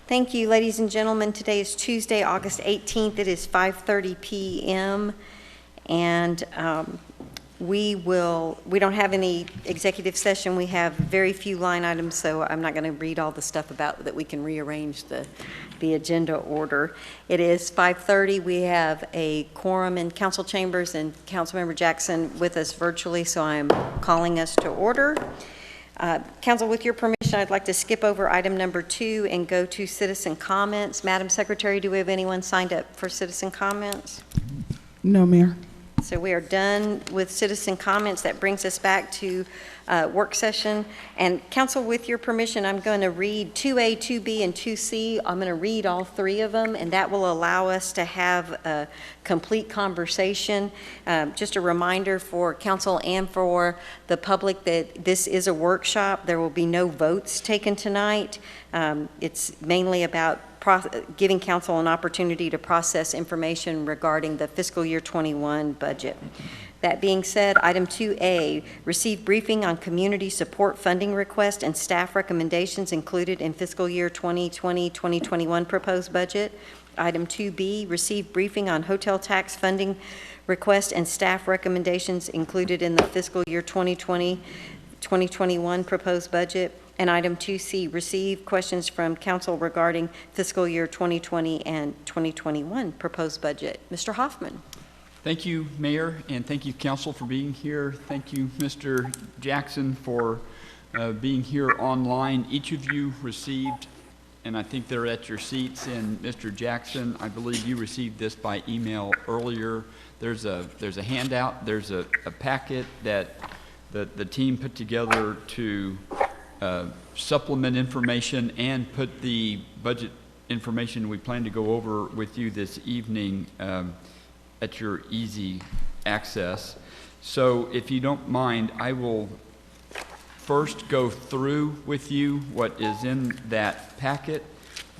Thank you, ladies and gentlemen. Today is Tuesday, August 18th. It is 5:30 p.m. And we don't have any executive session. We have very few line items, so I'm not going to read all the stuff about that. We can rearrange the agenda order. It is 5:30. We have a quorum in council chambers and Councilmember Jackson with us virtually, so I'm calling us to order. Council, with your permission, I'd like to skip over item number 2 and go to citizen comments. Madam Secretary, do we have anyone signed up for citizen comments? No, Mayor. So we are done with citizen comments. That brings us back to work session. And council, with your permission, I'm going to read 2A, 2B, and 2C. I'm going to read all three of them, and that will allow us to have a complete conversation. Just a reminder for council and for the public that this is a workshop. There will be no votes taken tonight. It's mainly about giving council an opportunity to process information regarding the fiscal year 21 budget. That being said, item 2A, receive briefing on community support funding request and staff recommendations included in fiscal year 2020-2021 proposed budget. Item 2B, receive briefing on hotel tax funding request and staff recommendations included in the fiscal year 2020-2021 proposed budget. And item 2C, receive questions from council regarding fiscal year 2020 and 2021 proposed budget. Mr. Hoffman. Thank you, Mayor, and thank you, Council, for being here. Thank you, Mr. Jackson, for being here online. Each of you received, and I think they're at your seats, and Mr. Jackson, I believe you received this by email earlier. There's a handout, there's a packet that the team put together to supplement information and put the budget information we plan to go over with you this evening at your easy access. So if you don't mind, I will first go through with you what is in that packet.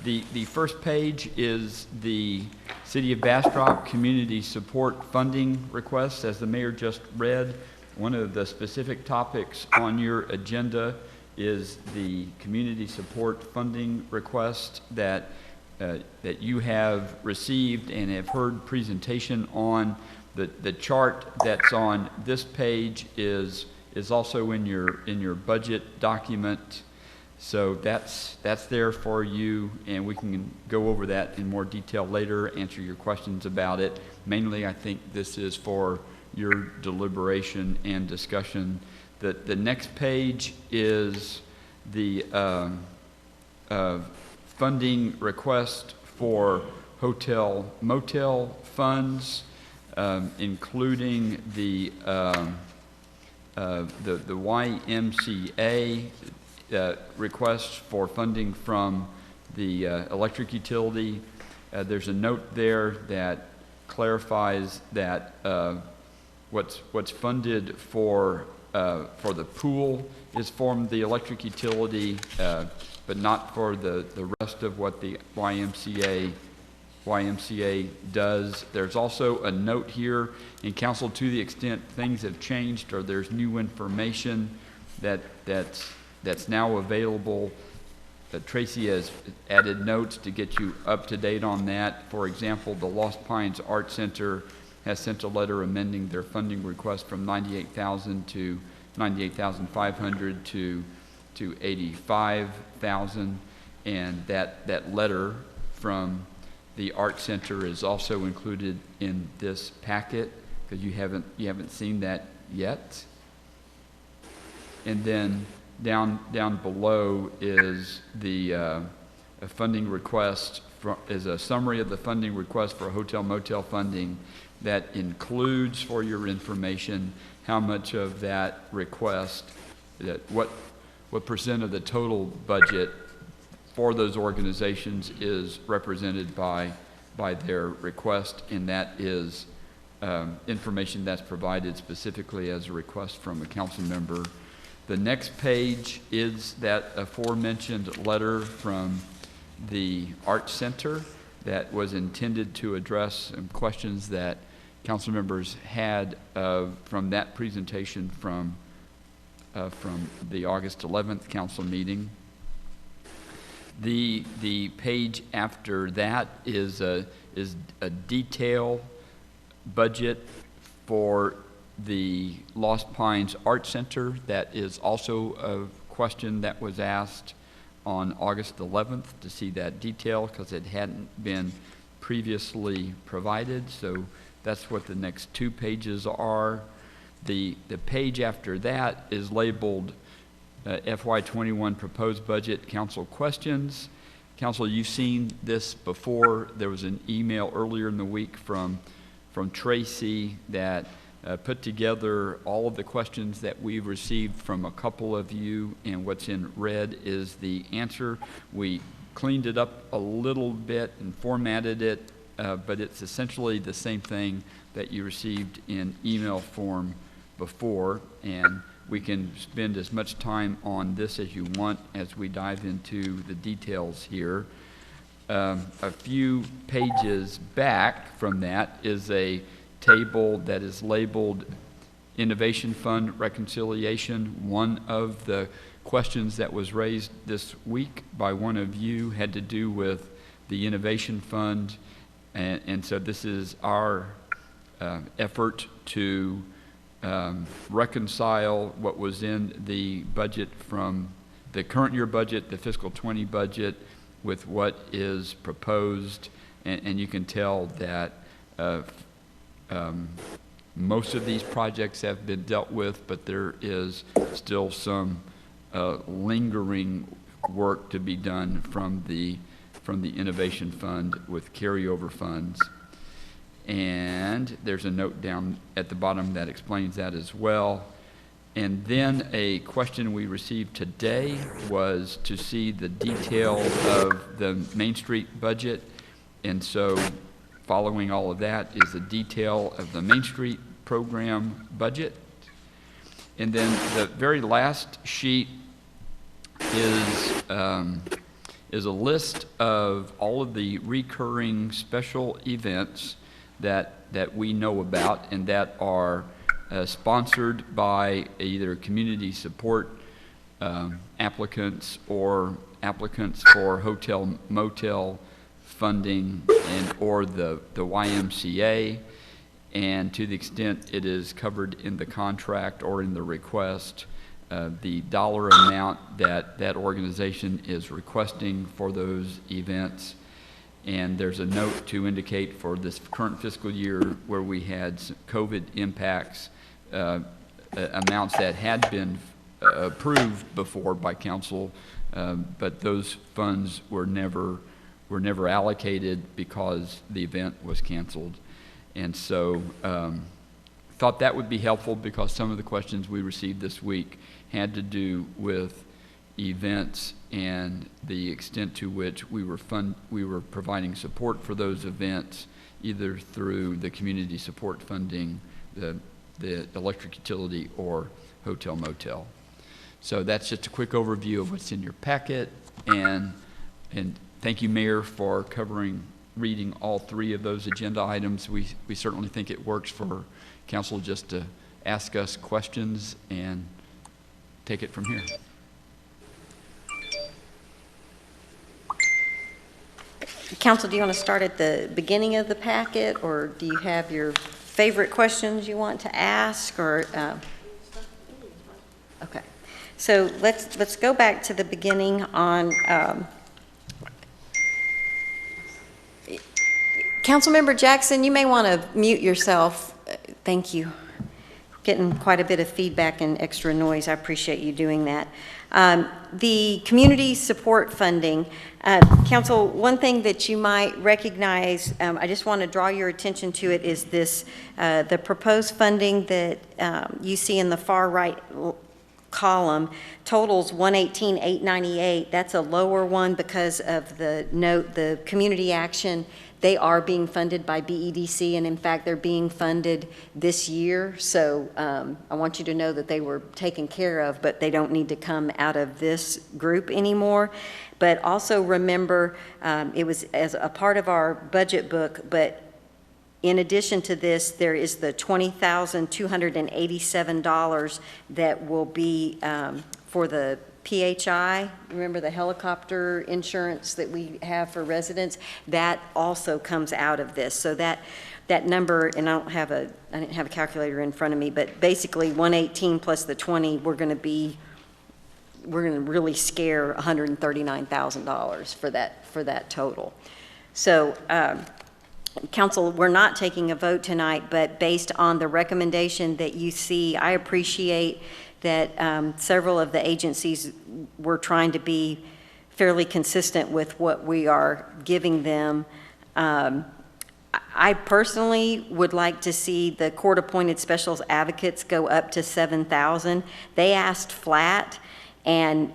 The first page is the City of Bastrop Community Support Funding Request. As the Mayor just read, one of the specific topics on your agenda is the community support funding request that you have received and have heard presentation on. The chart that's on this page is also in your budget document, so that's there for you, and we can go over that in more detail later, answer your questions about it. Mainly, I think this is for your deliberation and discussion. The next page is the funding request for hotel motel funds, including the YMCA request for funding from the electric utility. There's a note there that clarifies that what's funded for the pool is from the electric utility, but not for the rest of what the YMCA does. There's also a note here in council, to the extent things have changed or there's new information that's now available. Tracy has added notes to get you up to date on that. For example, the Lost Pines Art Center has sent a letter amending their funding request from $98,000 to $98,500 to $85,000, and that letter from the Art Center is also included in this packet, because you haven't seen that yet. And then down below is the funding request is a summary of the funding request for hotel motel funding that includes, for your information, how much of that request, what percent of the total budget for those organizations is represented by their request, and that is information that's provided specifically as a request from a council member. The next page is that aforementioned letter from the Art Center that was intended to address some questions that council members had from that presentation from the August 11th council meeting. The page after that is a detail budget for the Lost Pines Art Center. That is also a question that was asked on August 11th, to see that detail, because it hadn't been previously provided. So that's what the next 2 pages are. The page after that is labeled FY21 Proposed Budget Council Questions. Council, you've seen this before. There was an email earlier in the week from Tracy that put together all of the questions that we've received from a couple of you, and what's in red is the answer. We cleaned it up a little bit and formatted it, but it's essentially the same thing that you received in email form before, and we can spend as much time on this as you want as we dive into the details here. A few pages back from that is a table that is labeled Innovation Fund Reconciliation. One of the questions that was raised this week by one of you had to do with the Innovation Fund, and so this is our effort to reconcile what was in the budget from the current year budget, the fiscal 20 budget, with what is proposed, and you can tell that most of these projects have been dealt with, but there is still some lingering work to be done from the Innovation Fund with carryover funds. And there's a note down at the bottom that explains that as well. And then a question we received today was to see the detail of the Main Street budget. And so following all of that is the detail of the Main Street program budget. And then the very last sheet is a list of all of the recurring special events that we know about and that are sponsored by either community support applicants or applicants for hotel motel funding or the YMCA, and to the extent it is covered in the contract or in the request, the dollar amount that organization is requesting for those events. And there's a note to indicate for this current fiscal year where we had some COVID impacts, amounts that had been approved before by council, but those funds were never allocated because the event was canceled. And so thought that would be helpful, because some of the questions we received this week had to do with events and the extent to which we were providing support for those events, either through the community support funding, the electric utility, or hotel motel. So that's just a quick overview of what's in your packet, and thank you, Mayor, for reading all 3 of those agenda items. We certainly think it works for council just to ask us questions and take it from here. Council, do you want to start at the beginning of the packet, or do you have your favorite questions you want to ask, or okay. So let's go back to the beginning on Councilmember Jackson, you may want to mute yourself. Thank you. Getting quite a bit of feedback and extra noise. I appreciate you doing that. The community support funding. Council, one thing that you might recognize, I just want to draw your attention to it, is this, the proposed funding that you see in the far right column totals $118,898. That's a lower one because of the note, the community action. They are being funded by BEDC, and in fact, they're being funded this year. So I want you to know that they were taken care of, but they don't need to come out of this group anymore. But also remember, it was as a part of our budget book, but in addition to this, there is the $20,287 that will be for the PHI, remember the helicopter insurance that we have for residents? That also comes out of this. So that number, and I didn't have a calculator in front of me, but basically 118 plus the 20, we're going to really scare $139,000 for that total. So, Council, we're not taking a vote tonight, but based on the recommendation that you see, I appreciate that several of the agencies were trying to be fairly consistent with what we are giving them. I personally would like to see the court-appointed special advocates go up to $7,000. They asked flat, and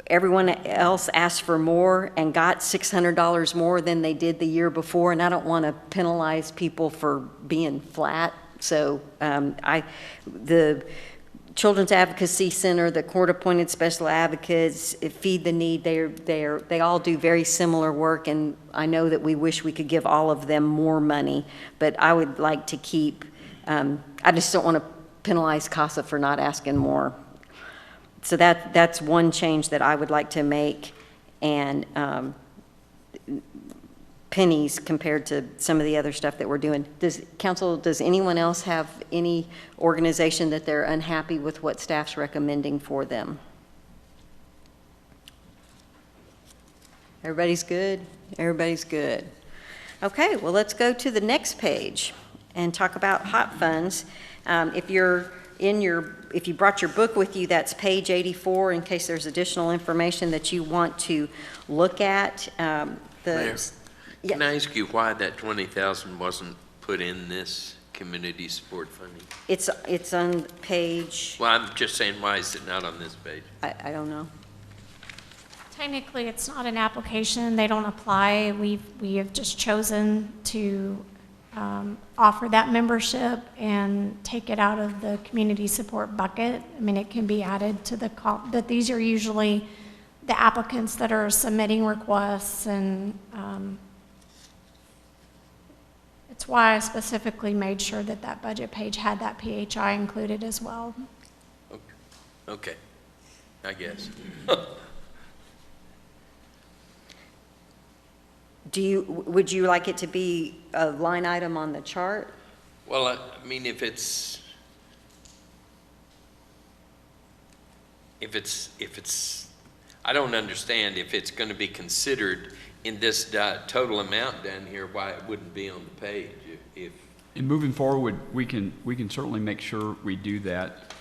everyone else asked for more and got $600 more than they did the year before, and I don't want to penalize people for being flat. So the Children's Advocacy Center, the court-appointed special advocates, Feed the Need, they all do very similar work, and I know that we wish we could give all of them more money, but I would like to keep, I just don't want to penalize CASA for not asking more. So that's one change that I would like to make, and pennies compared to some of the other stuff that we're doing. Council, does anyone else have any organization that they're unhappy with what staff's recommending for them? Everybody's good? Everybody's good. Okay, well, let's go to the next page and talk about hot funds. If you brought your book with you, that's page 84, in case there's additional information that you want to look at. Mayor, can I ask you why that 20,000 wasn't put in this community support funding? It's on page, Well, I'm just saying, why is it not on this page? I don't know. Technically, it's not an application. They don't apply. We have just chosen to offer that membership and take it out of the community support bucket. I mean, it can be added to but these are usually the applicants that are submitting requests, and it's why I specifically made sure that that budget page had that PHI included as well. Okay, I guess. Would you like it to be a line item on the chart? Well, I mean, if it's, I don't understand if it's going to be considered in this total amount down here, why it wouldn't be on the page. And moving forward, we can certainly make sure we do that.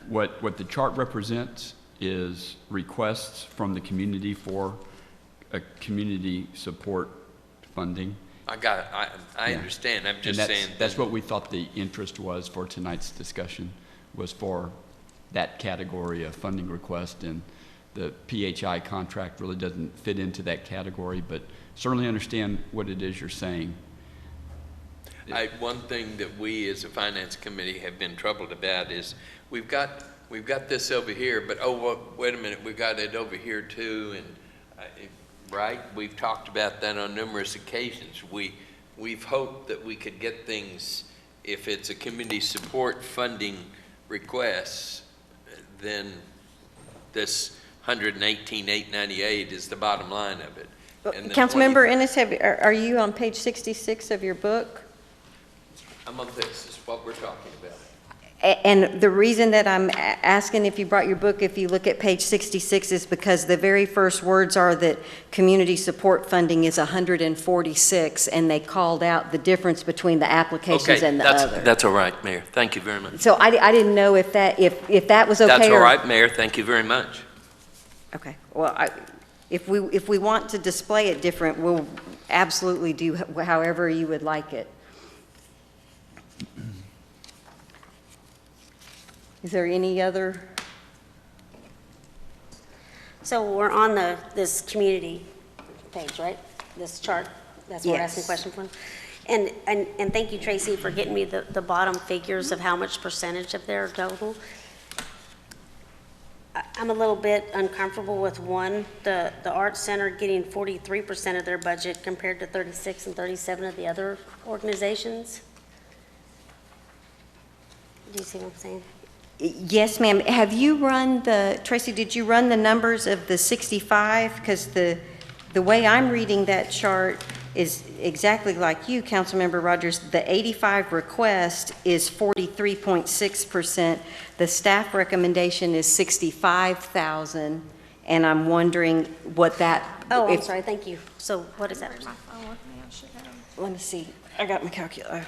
What the chart represents is requests from the community for a community support funding. I understand. I'm just saying. That's what we thought the interest was for tonight's discussion, was for that category of funding request, and the PHI contract really doesn't fit into that category, but certainly understand what it is you're saying. One thing that we as a finance committee have been troubled about is we've got this over here, but well, wait a minute, we got it over here too, and right? We've talked about that on numerous occasions. We've hoped that we could get things, if it's a community support funding request, then this $118,898 is the bottom line of it. And Councilmember Ennis, are you on page 66 of your book? I'm on this, is what we're talking about. And the reason that I'm asking if you brought your book, if you look at page 66, is because the very first words are that community support funding is 146, and they called out the difference between the applications and the other. That's all right, Mayor. Thank you very much. So I didn't know if that was okay. That's all right, Mayor. Thank you very much. Okay. Well, if we want to display it different, we'll absolutely do however you would like it. Is there any other? So we're on this community page, right? This chart, that's what we're asking a question for. And thank you, Tracy, for getting me the bottom figures of how much percentage of their total. I'm a little bit uncomfortable with the Arts Center getting 43% of their budget compared to 36 and 37 of the other organizations. Do you see what I'm saying? Yes, ma'am. Have you run Tracy, did you run the numbers of the 65? Because the way I'm reading that chart is exactly like you, Councilmember Rogers. The 85 request is 43.6%. The staff recommendation is 65,000, and I'm wondering what that. Oh, I'm if- sorry, thank you. So what is that? Where's my phone with me? I should have. Let me see. I got my calculator.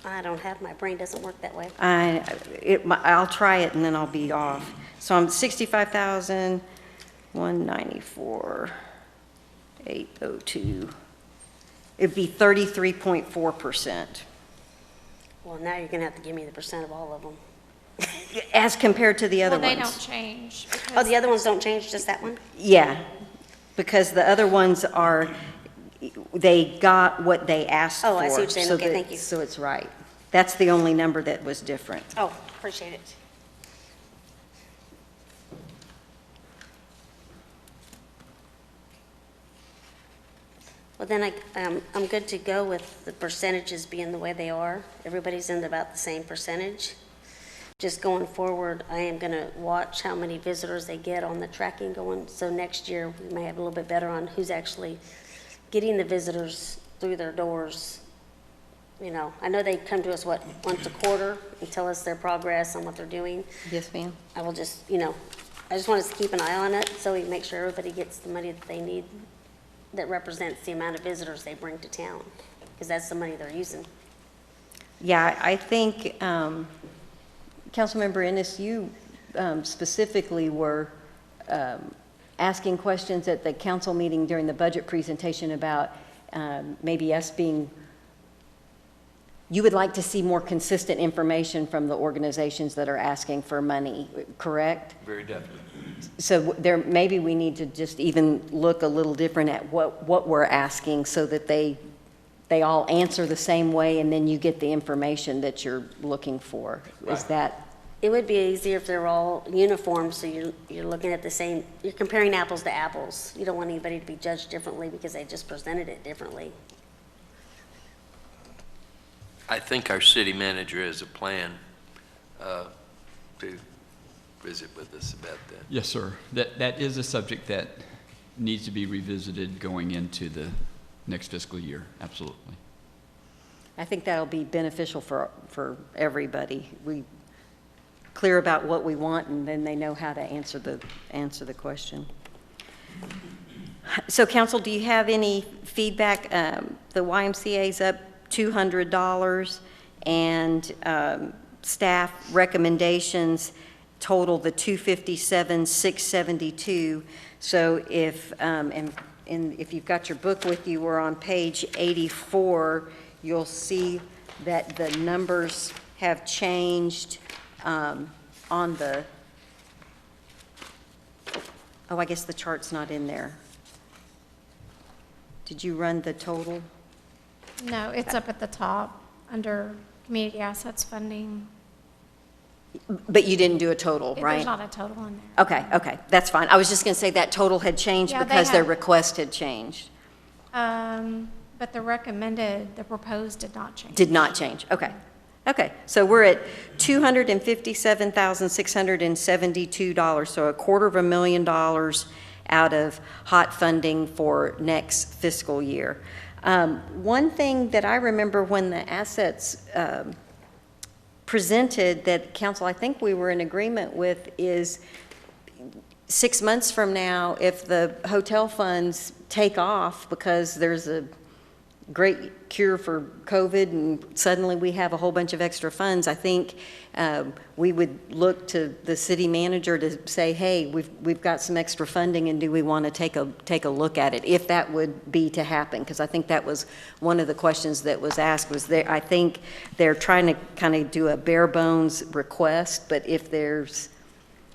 I don't have, my brain doesn't work that way. I'll try it and then I'll be off. So I'm 65,194, 802. It'd be 33.4%. Well, now you're gonna have to give me the percent of all of them. As compared to the other Well, ones. they don't change. Oh, because- the other ones don't change, just that one? Yeah, because the other ones they got what they asked for. Oh, I see what you're saying. so Okay, that- thank you. So it's right. That's the only number that was different. Oh, appreciate it. Well, then I'm good to go with the percentages being the way they are. Everybody's in about the same percentage. Just going forward, I am going to watch how many visitors they get on the tracking going. So next year, we may have a little bit better on who's actually getting the visitors through their doors. You know, I know they come to us, once a quarter and tell us their progress on what they're doing. Yes, ma'am? I will just, I just want us to keep an eye on it so we make sure everybody gets the money that they need that represents the amount of visitors they bring to town, because that's the money they're using. Yeah, I think, Councilmember Ennis, you specifically were asking questions at the council meeting during the budget presentation about maybe us being, you would like to see more consistent information from the organizations that are asking for money, correct? Very definitely. So maybe we need to just even look a little different at what we're asking so that they all answer the same way and then you get the information that you're looking for. Is that? It would be easier if they're all uniform, so you're looking at the same, you're comparing apples to apples. You don't want anybody to be judged differently because they just presented it differently. I think our city manager has a plan to visit with us about that. Yes, sir. That is a subject that needs to be revisited going into the next fiscal year, absolutely. I think that'll be beneficial for everybody. We clear about what we want and then they know how to answer the question. So council, do you have any feedback? The YMCA's up $200 and staff recommendations total the $257,672. So if if you've got your book with you, we're on page 84, you'll see that the numbers have changed on the, oh, I guess the chart's not in there. Did you run the total? No, it's up at the top, under community assets funding. But you didn't do a total, right? There's not a total in there. Okay, that's fine. I was just going to say that total had changed Yeah, they because their have. request had changed. But the proposed did not change. Did not change, okay. Okay, so we're at $257,672, so $250,000 out of hot funding for next fiscal year. One thing that I remember when the assets presented that council, I think we were in agreement with, is 6 months from now, if the hotel funds take off because there's a great cure for COVID and suddenly we have a whole bunch of extra funds, I think we would look to the city manager to say, hey, we've got some extra funding and do we want to take a look at it, if that would be to happen, because I think that was one of the questions that was asked. Was there, I think they're trying to kind of do a bare bones request, but if there's,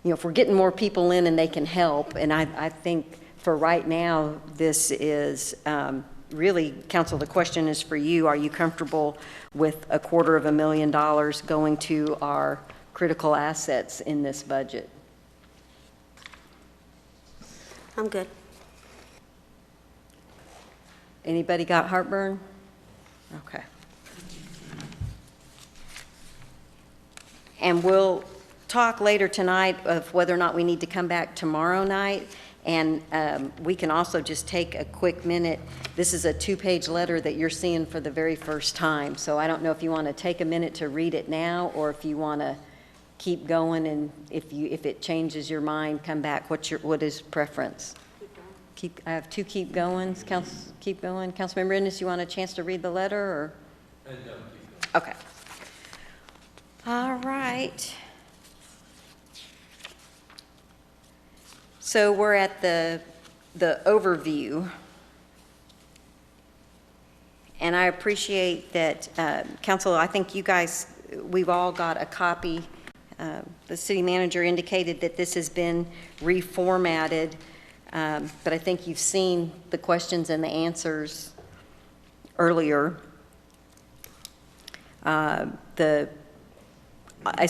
if we're getting more people in and they can help, and I think for right now, this is really, council, the question is for you. Are you comfortable with $250,000 going to our critical assets in this budget? I'm good. Anybody got heartburn? Okay. And we'll talk later tonight of whether or not we need to come back tomorrow night. And we can also just take a quick minute. This is a 2-page letter that you're seeing for the very first time. So I don't know if you want to take a minute to read it now, or if you want to keep going, and if it changes your mind, come back. What is preference? I have 2 keep goings. Keep going. Councilmember Ennis, you want a chance to read the letter, or? No, keep going. Okay. All right. So we're at the overview. And I appreciate that, Council, I think you guys, we've all got a copy. The city manager indicated that this has been reformatted, but I think you've seen the questions and the answers earlier. As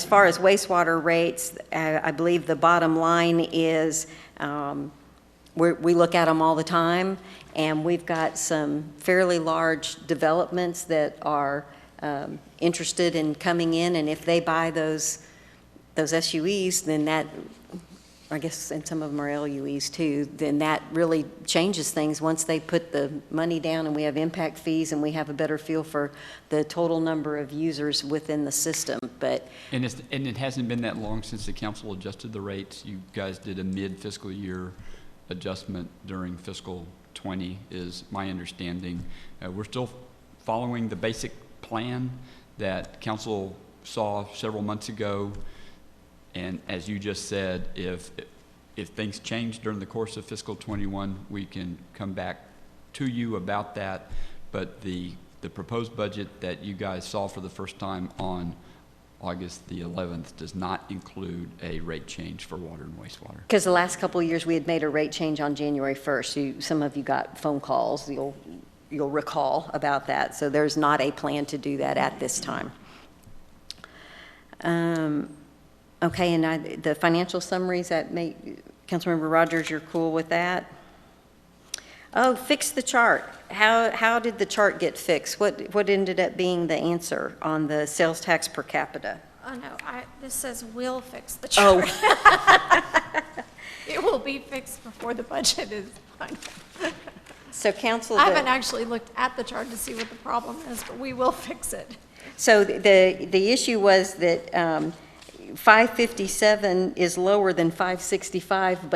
far as wastewater rates, I believe the bottom line is we look at them all the time, and we've got some fairly large developments that are interested in coming in, and if they buy those SUEs, then that, I guess, and some of them are LUEs too, then that really changes things once they put the money down and we have impact fees and we have a better feel for the total number of users within the system. But And it hasn't been that long since the council adjusted the rates. You guys did a mid-fiscal year adjustment during fiscal 20, is my understanding. We're still following the basic plan that council saw several months ago. And as you just said, if things change during the course of fiscal 21, we can come back to you about that. But the proposed budget that you guys saw for the first time on August the 11th does not include a rate change for water and wastewater. because the last couple of years we had made a rate change on January 1st. Some of you got phone calls, you'll recall about that. So there's not a plan to do that at this time. Okay, and the financial summaries that Councilmember Rogers, you're cool with that? Oh, fix the chart. How did the chart get fixed? What ended up being the answer on the sales tax per capita? Oh, no, this says will fix the Oh. chart. It will be fixed before the budget is final. So council. I haven't actually looked at the chart to see what the problem is, but we will fix it. So the issue was that 557 is lower than 565,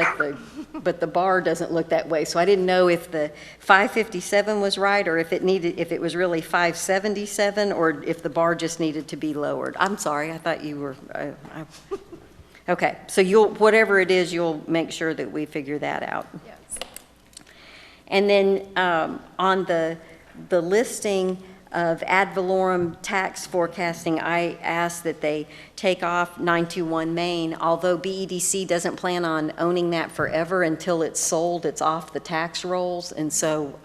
but the bar doesn't look that way. So I didn't know if the 557 was right, or if it was really 577, or if the bar just needed to be lowered. I'm sorry, I thought you were. Okay, so whatever it is, you'll make sure that we figure that out. Yes. And then on the listing of ad valorem tax forecasting, I asked that they take off 921 Main. Although BEDC doesn't plan on owning that forever until it's sold, it's off the tax rolls. And so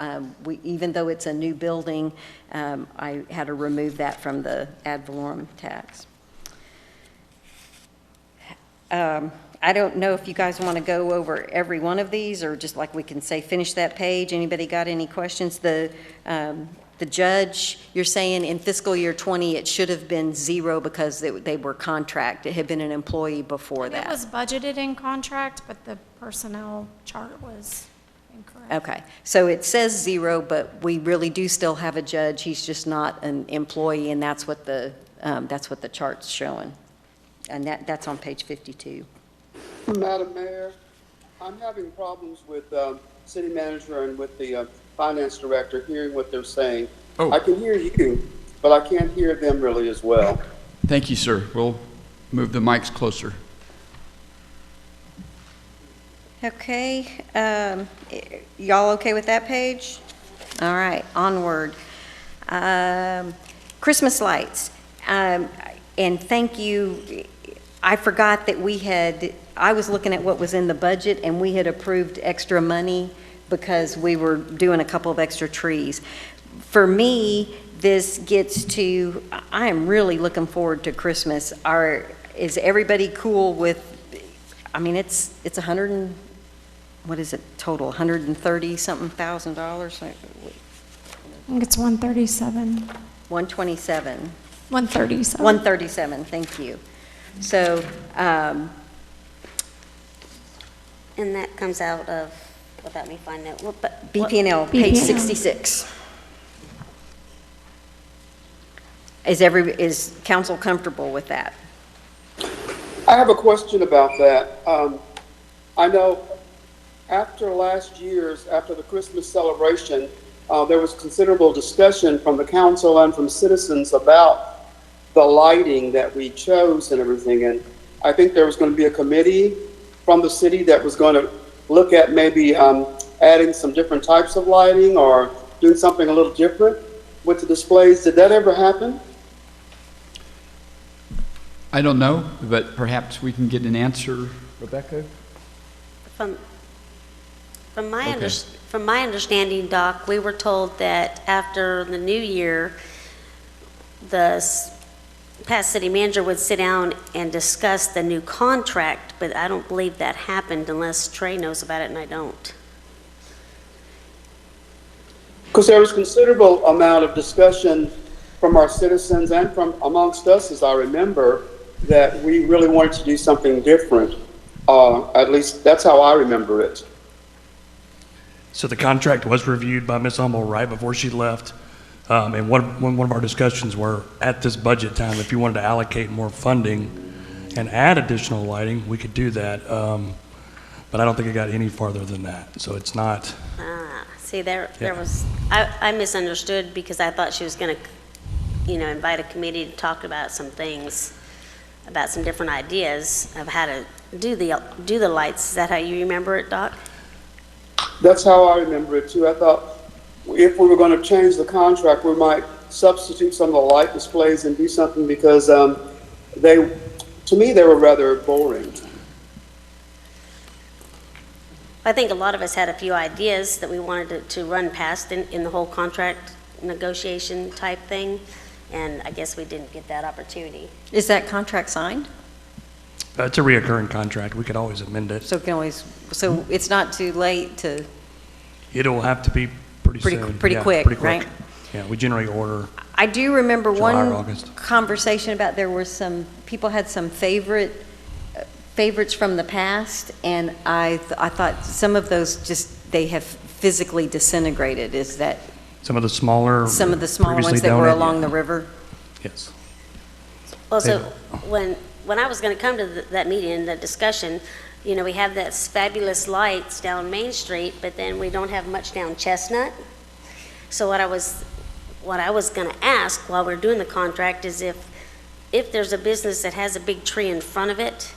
even though it's a new building, I had to remove that from the ad valorem tax. I don't know if you guys want to go over every one of these, or just like we can say, finish that page. Anybody got any questions? The judge, you're saying in fiscal year 20, it should have been 0 because they were contract. It had been an employee before that. It was budgeted in contract, but the personnel chart was incorrect. Okay, so it says 0, but we really do still have a judge. He's just not an employee, and that's what the chart's showing. And that's on page 52. Madam Mayor, I'm having problems with city manager and with the finance director hearing what they're saying. Oh. I can hear you, but I can't hear them really as well. Thank you, sir. We'll move the mics closer. Okay, y'all okay with that page? All right, onward. Christmas lights, and thank you. I forgot that I was looking at what was in the budget, and we had approved extra money because we were doing a couple of extra trees. For me, this gets to, I am really looking forward to Christmas. Is everybody cool with, I mean, it's what is it total, $130-something thousand? I think it's 137. 127. 137. 137, thank you. So, And that comes out of, without me finding it, BPNL, page BPNL. 66. Is council comfortable with that? I have a question about that. I know after the Christmas celebration, there was considerable discussion from the council and from citizens about the lighting that we chose and everything. And I think there was going to be a committee from the city that was going to look at maybe adding some different types of lighting or doing something a little different with the displays. Did that ever happen? I don't know, but perhaps we can get an answer, Rebecca? From my Okay. from my understanding, Doc, we were told that after the new year, the past city manager would sit down and discuss the new contract, but I don't believe that happened unless Trey knows about it and I don't. Because there was considerable amount of discussion from our citizens and from amongst us, as I remember, that we really wanted to do something different. At least that's how I remember it. So the contract was reviewed by Ms. Hummel right before she left. And one of our discussions were, at this budget time, if you wanted to allocate more funding and add additional lighting, we could do that. But I don't think it got any farther than that. So it's not, See, there Yeah. was, I misunderstood because I thought she was going to, invite a committee to talk about some things, about some different ideas of how to do the lights. Is that how you remember it, Doc? That's how I remember it too. I thought if we were going to change the contract, we might substitute some of the light displays and do something because to me, they were rather boring. I think a lot of us had a few ideas that we wanted to run past in the whole contract negotiation type thing, and I guess we didn't get that opportunity. Is that contract signed? it's a reoccurring contract. We could always amend it. So it's not too late to, It'll have to be pretty Pretty- soon. pretty Yeah, quick, right? Yeah, we generally order. I do remember July or one August. conversation about there were some, people had some favorites from the past, and I thought some of those they have physically disintegrated. Is that Some of the smaller. some of the smaller previously ones that were donated, along yeah. the river? Yes. Well, so when I was going to come to that meeting, the discussion, we have that fabulous lights down Main Street, but then we don't have much down Chestnut. So what I was going to ask while we're doing the contract is if there's a business that has a big tree in front of it,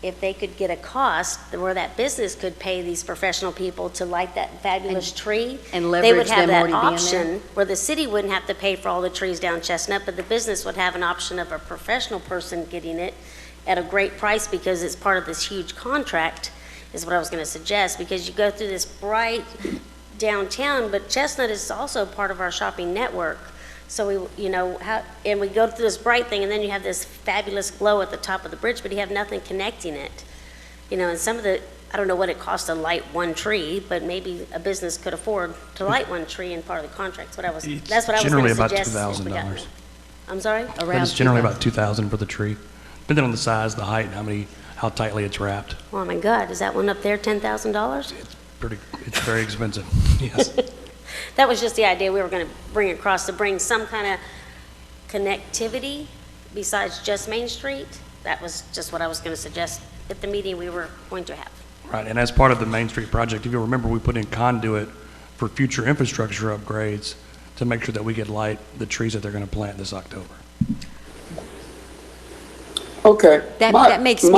if they could get a cost where that business could pay these professional people to light that fabulous tree. and they would leverage have them that already being there? option where the city wouldn't have to pay for all the trees down Chestnut, but the business would have an option of a professional person getting it at a great price because it's part of this huge contract, is what I was going to suggest, because you go through this bright downtown, but Chestnut is also part of our shopping network. So and we go through this bright thing, and then you have this fabulous glow at the top of the bridge, but you have nothing connecting it. And some of I don't know what it costs to light one tree, but maybe a business could afford to light one tree in part of the contract. That's what I was going to Generally about suggest. if we got $2,000. that. I'm sorry? But it's generally about $2,000 for the tree, depending on the size, the height, and how tightly it's wrapped. Oh my God, is that one up there $10,000? It's very expensive, yes. That was just the idea we were going to bring across, to bring some kind of connectivity besides just Main Street. That was just what I was going to suggest at the meeting we were going to have. Right, and as part of the Main Street project, if you remember, we put in conduit for future infrastructure upgrades to make sure that we could light the trees that they're going to plant this October. Okay. That makes me-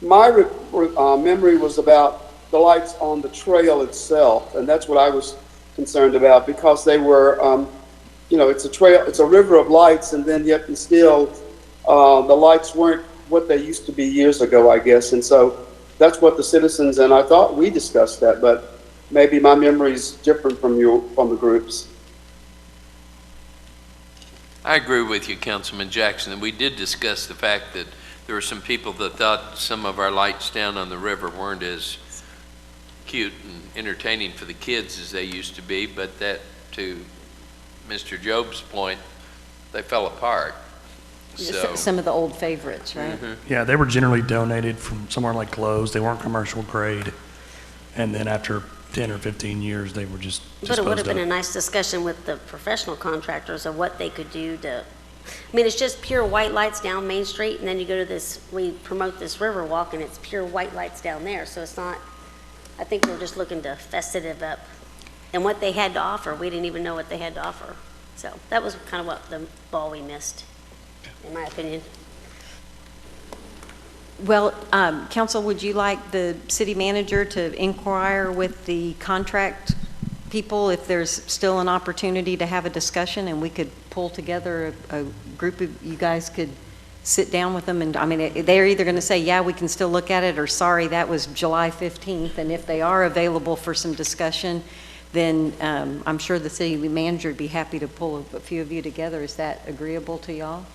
My memory was about the lights on the trail itself, and that's what I was concerned about, because they were, it's a trail, it's a river of lights, and then yet and still, the lights weren't what they used to be years ago, I guess, and so that's what the citizens, and I thought we discussed that, but maybe my memory's different from the groups. I agree with you, Councilman Jackson, and we did discuss the fact that there were some people that thought some of our lights down on the river weren't as cute and entertaining for the kids as they used to be, but that, to Mr. Job's point, they fell apart. So, Some of the old favorites, right? Yeah, they were generally donated from somewhere like Lowe's. They weren't commercial grade. And then after 10 or 15 years, they were just But it would disposed have been a of. nice discussion with the professional contractors of what they could do to, I mean, it's just pure white lights down Main Street, and then you go to this, we promote this river walk, and it's pure white lights down there, so it's not, I think we're just looking to fess it up. And what they had to offer, we didn't even know what they had to offer. So that was kind of what the ball we missed, in my opinion. Well, council, would you like the city manager to inquire with the contract people if there's still an opportunity to have a discussion, and we could pull together a group of, you guys could sit down with them, and, I mean, they're either going to say, yeah, we can still look at it, or sorry, that was July 15th, and if they are available for some discussion, then I'm sure the city manager would be happy to pull a few of you together. Is that agreeable to y'all?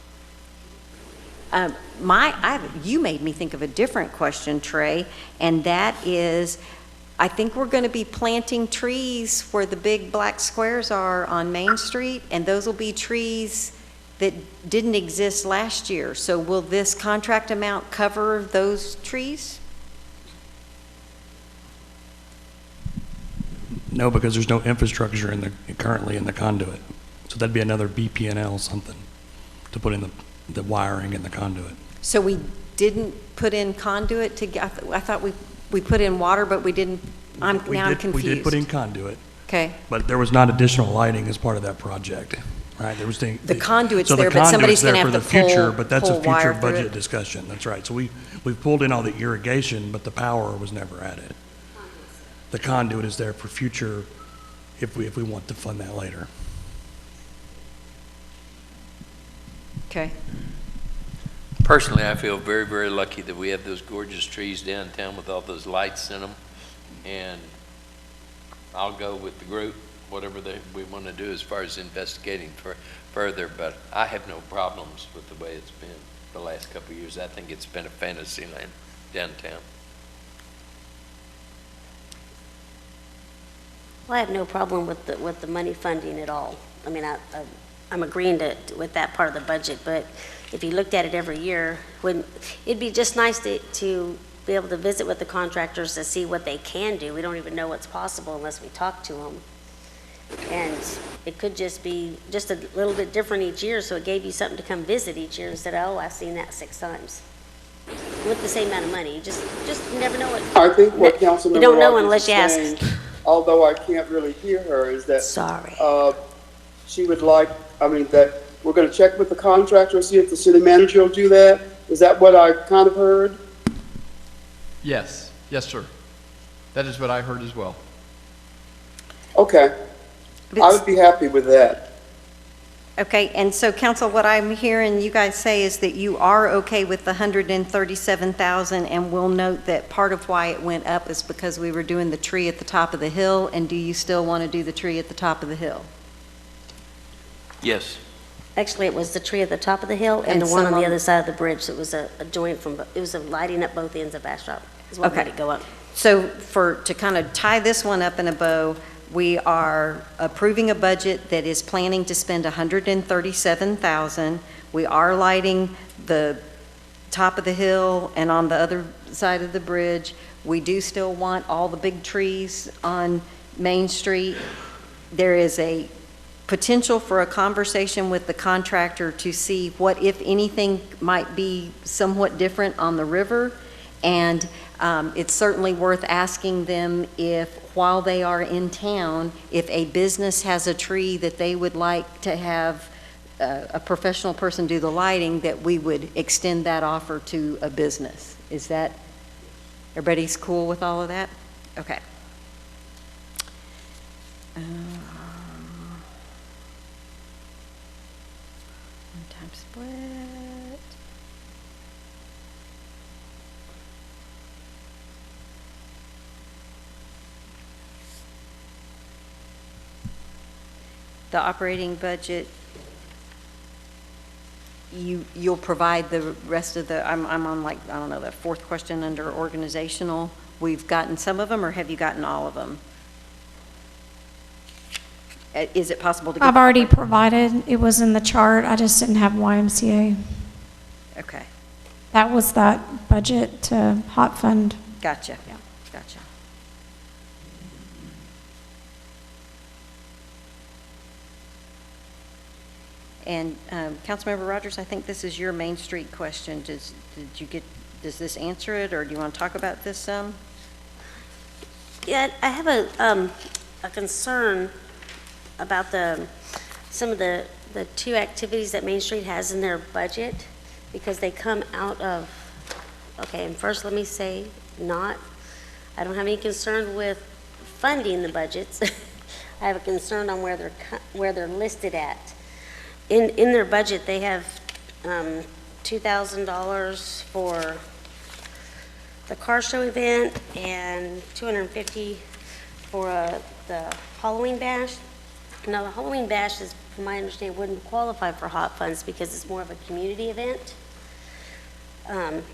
You made me think of a different question, Trey, and that is, I think we're going to be planting trees where the big black squares are on Main Street, and those will be trees that didn't exist last year. So will this contract amount cover those trees? No, because there's no infrastructure currently in the conduit. So that'd be another BPNL something to put in the wiring and the conduit. So we didn't put in conduit to, I thought we put in water, but we didn't, I'm confused. We did put in conduit, Okay. but there was not additional lighting as part of that project, right? There was The conduit's so the there, but somebody's conduit's there going to for have the to pull future, but that's a future wire through budget it. discussion. That's right. So we've pulled in all the irrigation, but the power was never added. The conduit is there for future if we want to fund that later. Okay. personally, I feel very, very lucky that we have those gorgeous trees downtown with all those lights in them. And I'll go with the group, whatever we want to do as far as investigating further, but I have no problems with the way it's been the last couple of years. I think it's been a fantasy land downtown. Well, I have no problem with the money funding at all. I mean, I'm agreeing with that part of the budget, but if you looked at it every year, it'd be just nice to be able to visit with the contractors to see what they can do. We don't even know what's possible unless we talk to them. And it could just be just a little bit different each year, so it gave you something to come visit each year instead of, oh, I've seen that 6 times. With the same amount of money, you just never know what. I think what Councilmember You don't know Rogers unless is you ask. saying, although I can't really hear her, is that Sorry. she would like, that we're going to check with the contractor, see if the city manager will do that. Is that what I kind of heard? Yes, yes, sir. That is what I heard as well. Okay. I would be happy with that. Okay, and so council, what I'm hearing you guys say is that you are okay with the 137,000, and we'll note that part of why it went up is because we were doing the tree at the top of the hill, and do you still want to do the tree at the top of the hill? Yes. Actually, it was the tree at the top of the hill and And the one on some the on- other side of the bridge. So it was a joint it was a lighting up both ends of Bastrop is what Okay. made it go up. So to kind of tie this one up in a bow, we are approving a budget that is planning to spend 137,000. We are lighting the top of the hill and on the other side of the bridge. We do still want all the big trees on Main Street. There is a potential for a conversation with the contractor to see what, if anything, might be somewhat different on the river. And it's certainly worth asking them if, while they are in town, if a business has a tree that they would like to have a professional person do the lighting, that we would extend that offer to a business. Is that, everybody's cool with all of that? Okay. One-time split. The operating budget, you'll provide the rest of the, I'm on like, I don't know, the fourth question under organizational. We've gotten some of them, or have you gotten all of them? Is it possible to get? I've already provided, it was in the chart, I just didn't have YMCA. Okay, That was that budget to hot fund. gotcha. Yeah. Gotcha. And Councilmember Rogers, I think this is your Main Street question. Does this answer it, or do you want to talk about this some? Yeah, I have a concern about some of the two activities that Main Street has in their budget, because they come out of, okay, and first let me say, I don't have any concern with funding the budgets. I have a concern on where they're listed at. In their budget, they have $2,000 for the car show event and $250 for the Halloween bash. Now, the Halloween bash is, from my understanding, wouldn't qualify for hot funds because it's more of a community event.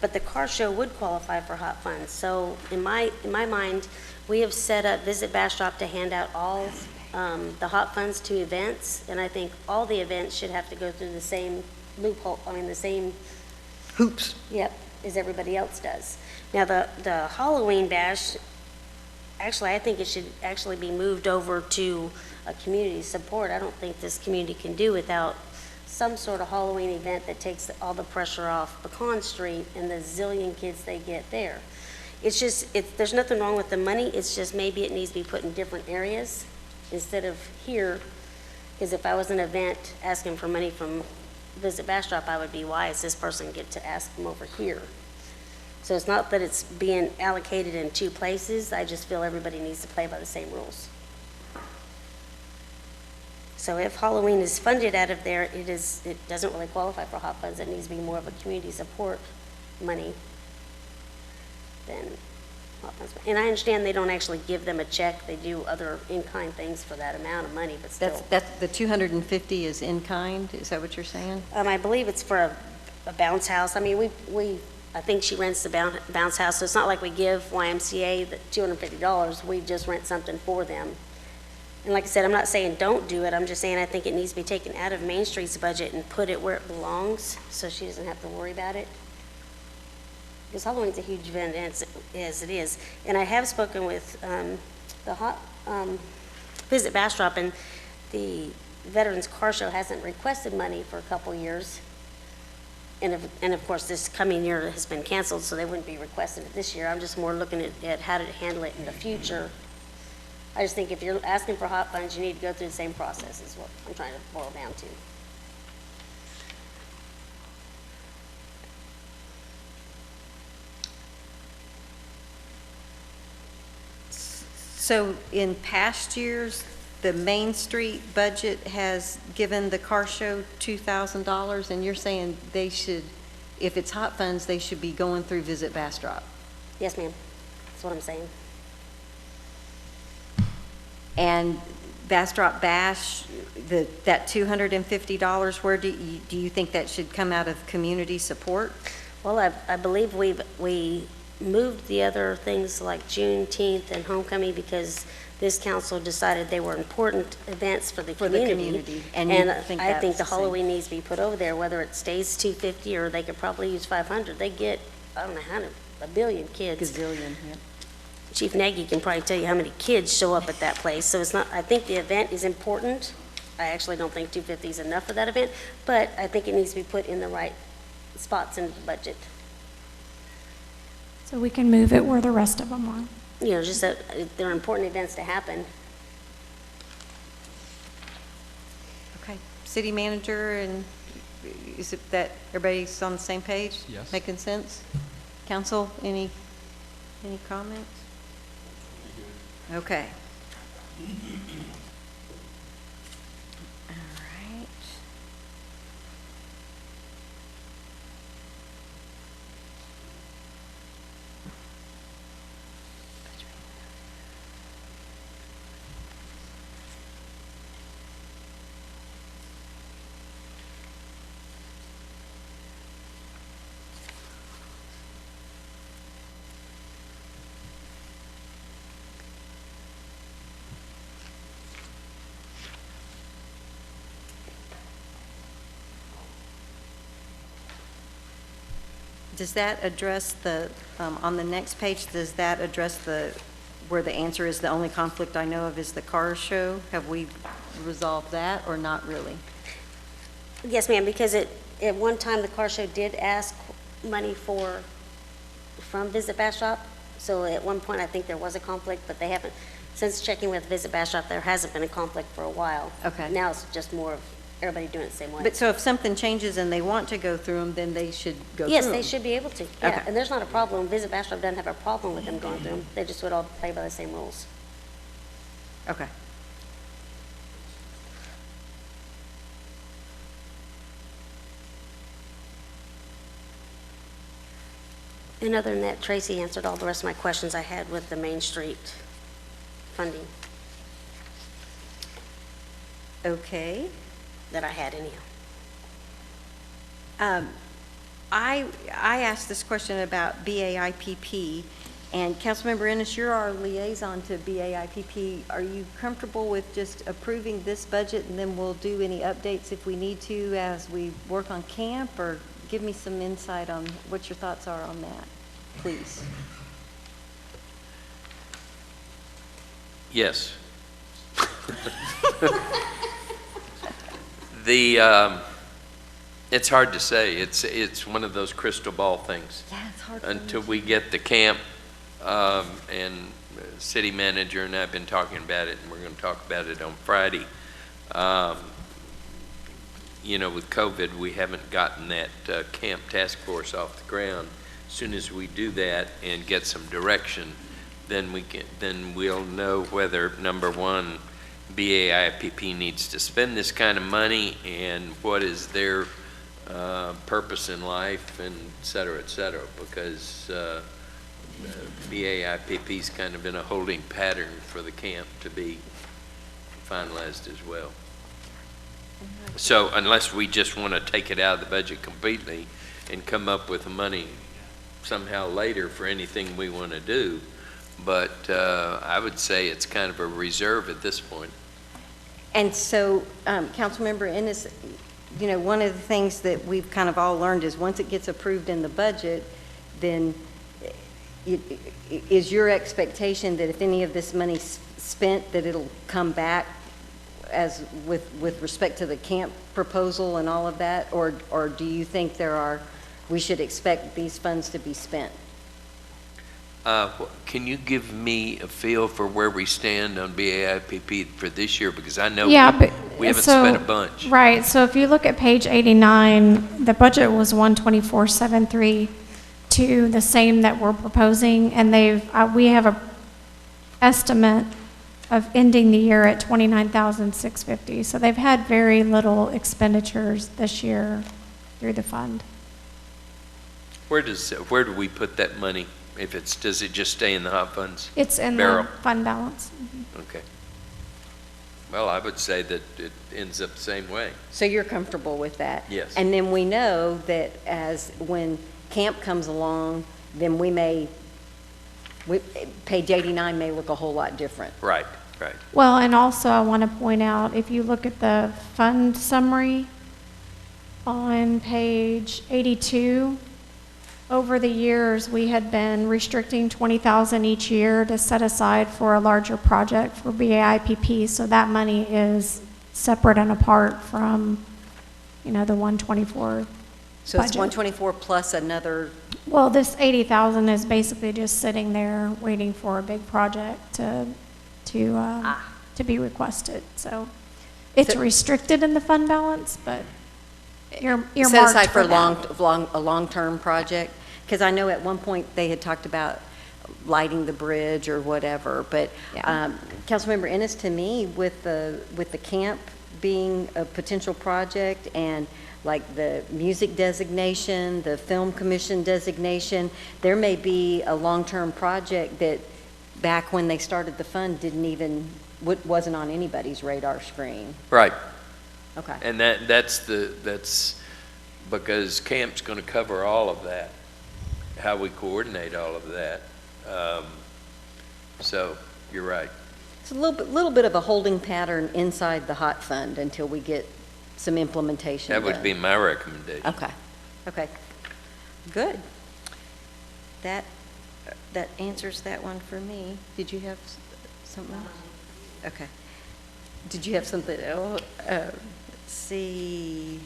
But the car show would qualify for hot funds. So in my mind, we have set up Visit Bastrop to hand out all the hot funds to events, and I think all the events should have to go through the same loophole, the same Hoops. yep, as everybody else does. Now, the Halloween bash, actually, I think it should actually be moved over to a community support. I don't think this community can do without some sort of Halloween event that takes all the pressure off Pecan Street and the zillion kids they get there. It's just, there's nothing wrong with the money, it's just maybe it needs to be put in different areas instead of here, because if I was an event asking for money from Visit Bastrop, I would be, why does this person get to ask them over here? So it's not that it's being allocated in two places, I just feel everybody needs to play by the same rules. So if Halloween is funded out of there, it doesn't really qualify for hot funds, it needs to be more of a community support money than hot funds. And I understand they don't actually give them a check, they do other in-kind things for that amount of money, but still. That's the 250 is in kind, is that what you're saying? I believe it's for a bounce house. I mean, I think she rents the bounce house, so it's not like we give YMCA the $250, we just rent something for them. And like I said, I'm not saying don't do it, I'm just saying I think it needs to be taken out of Main Street's budget and put it where it belongs, so she doesn't have to worry about it. Because Halloween's a huge event as it is. And I have spoken with Visit Bastrop, and the Veterans Car Show hasn't requested money for a couple years. And of course, this coming year has been canceled, so they wouldn't be requesting it this year. I'm just more looking at how to handle it in the future. I just think if you're asking for hot funds, you need to go through the same process is what I'm trying to boil down to. So in past years, the Main Street budget has given the car show $2,000, and you're saying they should, if it's hot funds, they should be going through Visit Bastrop? Yes, ma'am. That's what I'm saying. And Bastrop Bash, that $250, where do you think that should come out of community support? Well, I believe we moved the other things like Juneteenth and Homecoming because this council decided they were important events for the community. And I think think the the same. Halloween needs to be put over there, whether it stays 250 or they could probably use 500. They get, I don't know, a billion kids. Gazillion, yeah. Chief Nagy can probably tell you how many kids show up at that place. So it's not, I think the event is important. I actually don't think 250 is enough for that event, but I think it needs to be put in the right spots in the budget. So we can move it where the rest of them are. You know, just that they're important events to happen. Okay. City manager, and is it that everybody's on the same page? Yes. Making sense? Council, any comments? Okay. All right. Does that address the, on the next page, does that address where the answer is the only conflict I know of is the car show? Have we resolved that or not really? Yes, ma'am, because at one time, the car show did ask money from Visit Bastrop. So at one point, I think there was a conflict, but they haven't, since checking with Visit Bastrop, there hasn't been a conflict for a while. Okay. Now it's just more of everybody doing it the same way. But so if something changes and they want to go through them, then they should go through Yes, them? they should be able to, yeah. Okay. And there's not a problem. Visit Bastrop doesn't have a problem with them going through them. They just would all play by the same rules. Okay. And other than that, Tracy answered all the rest of my questions I had with the Main Street funding Okay. that I had anyhow. I asked this question about BAIPP, and Councilmember Ennis, you're our liaison to BAIPP. Are you comfortable with just approving this budget, and then we'll do any updates if we need to as we work on camp, or give me some insight on what your thoughts are on that, please? Yes. It's hard to say. It's one of those crystal ball things. Yeah, it's hard. Until we get the camp, and city manager and I've been talking about it, and we're going to talk about it on Friday. You know, with COVID, we haven't gotten that camp task force off the ground. As soon as we do that and get some direction, then we'll know whether, number one, BAIPP needs to spend this kind of money, and what is their purpose in life, and et cetera, because BAIPP's kind of in a holding pattern for the camp to be finalized as well. So unless we just want to take it out of the budget completely and come up with the money somehow later for anything we want to do, but I would say it's kind of a reserve at this point. And so, Councilmember Ennis, you know, one of the things that we've kind of all learned is once it gets approved in the budget, then is your expectation that if any of this money's spent, that it'll come back as with respect to the camp proposal and all of that? Or do you think we should expect these funds to be spent? Can you give me a feel for where we stand on BAIPP for this year? Because I know we haven't spent a bunch. Right, so if you look at page 89, the budget was 124,732, the same that we're proposing, and we have a estimate of ending the year at 29,650. So they've had very little expenditures this year through the fund. Where do we put that money? Does it just stay in the hot funds? It's in barrel? the fund balance. Okay. Well, I would say that it ends up the same way. So you're comfortable with that? Yes. And then we know that when camp comes along, then page 89 may look a whole lot different. Right. Well, and also I want to point out, if you look at the fund summary on page 82, over the years, we had been restricting $20,000 each year to set aside for a larger project for BAIPP, so that money is separate and apart from, the 124 So it's budget. 124 plus another, Well, this 80,000 is basically just sitting there waiting for a big project to be requested. So it's restricted in the fund balance, but you're set aside for that. a long-term project? Because I know at one point they had talked about lighting the bridge or whatever, but Yeah. Councilmember Ennis, to me, with the camp being a potential project and like the music designation, the film commission designation, there may be a long-term project that back when they started the fund wasn't on anybody's radar screen. Right. Okay. And that's because camp's going to cover all of that, how we coordinate all of that. So you're right. It's a little bit of a holding pattern inside the hot fund until we get some implementation That would done. be my recommendation. Okay. Good. that, that answers that one for me. Did you have something else? Okay. Did you have something else? Let's see.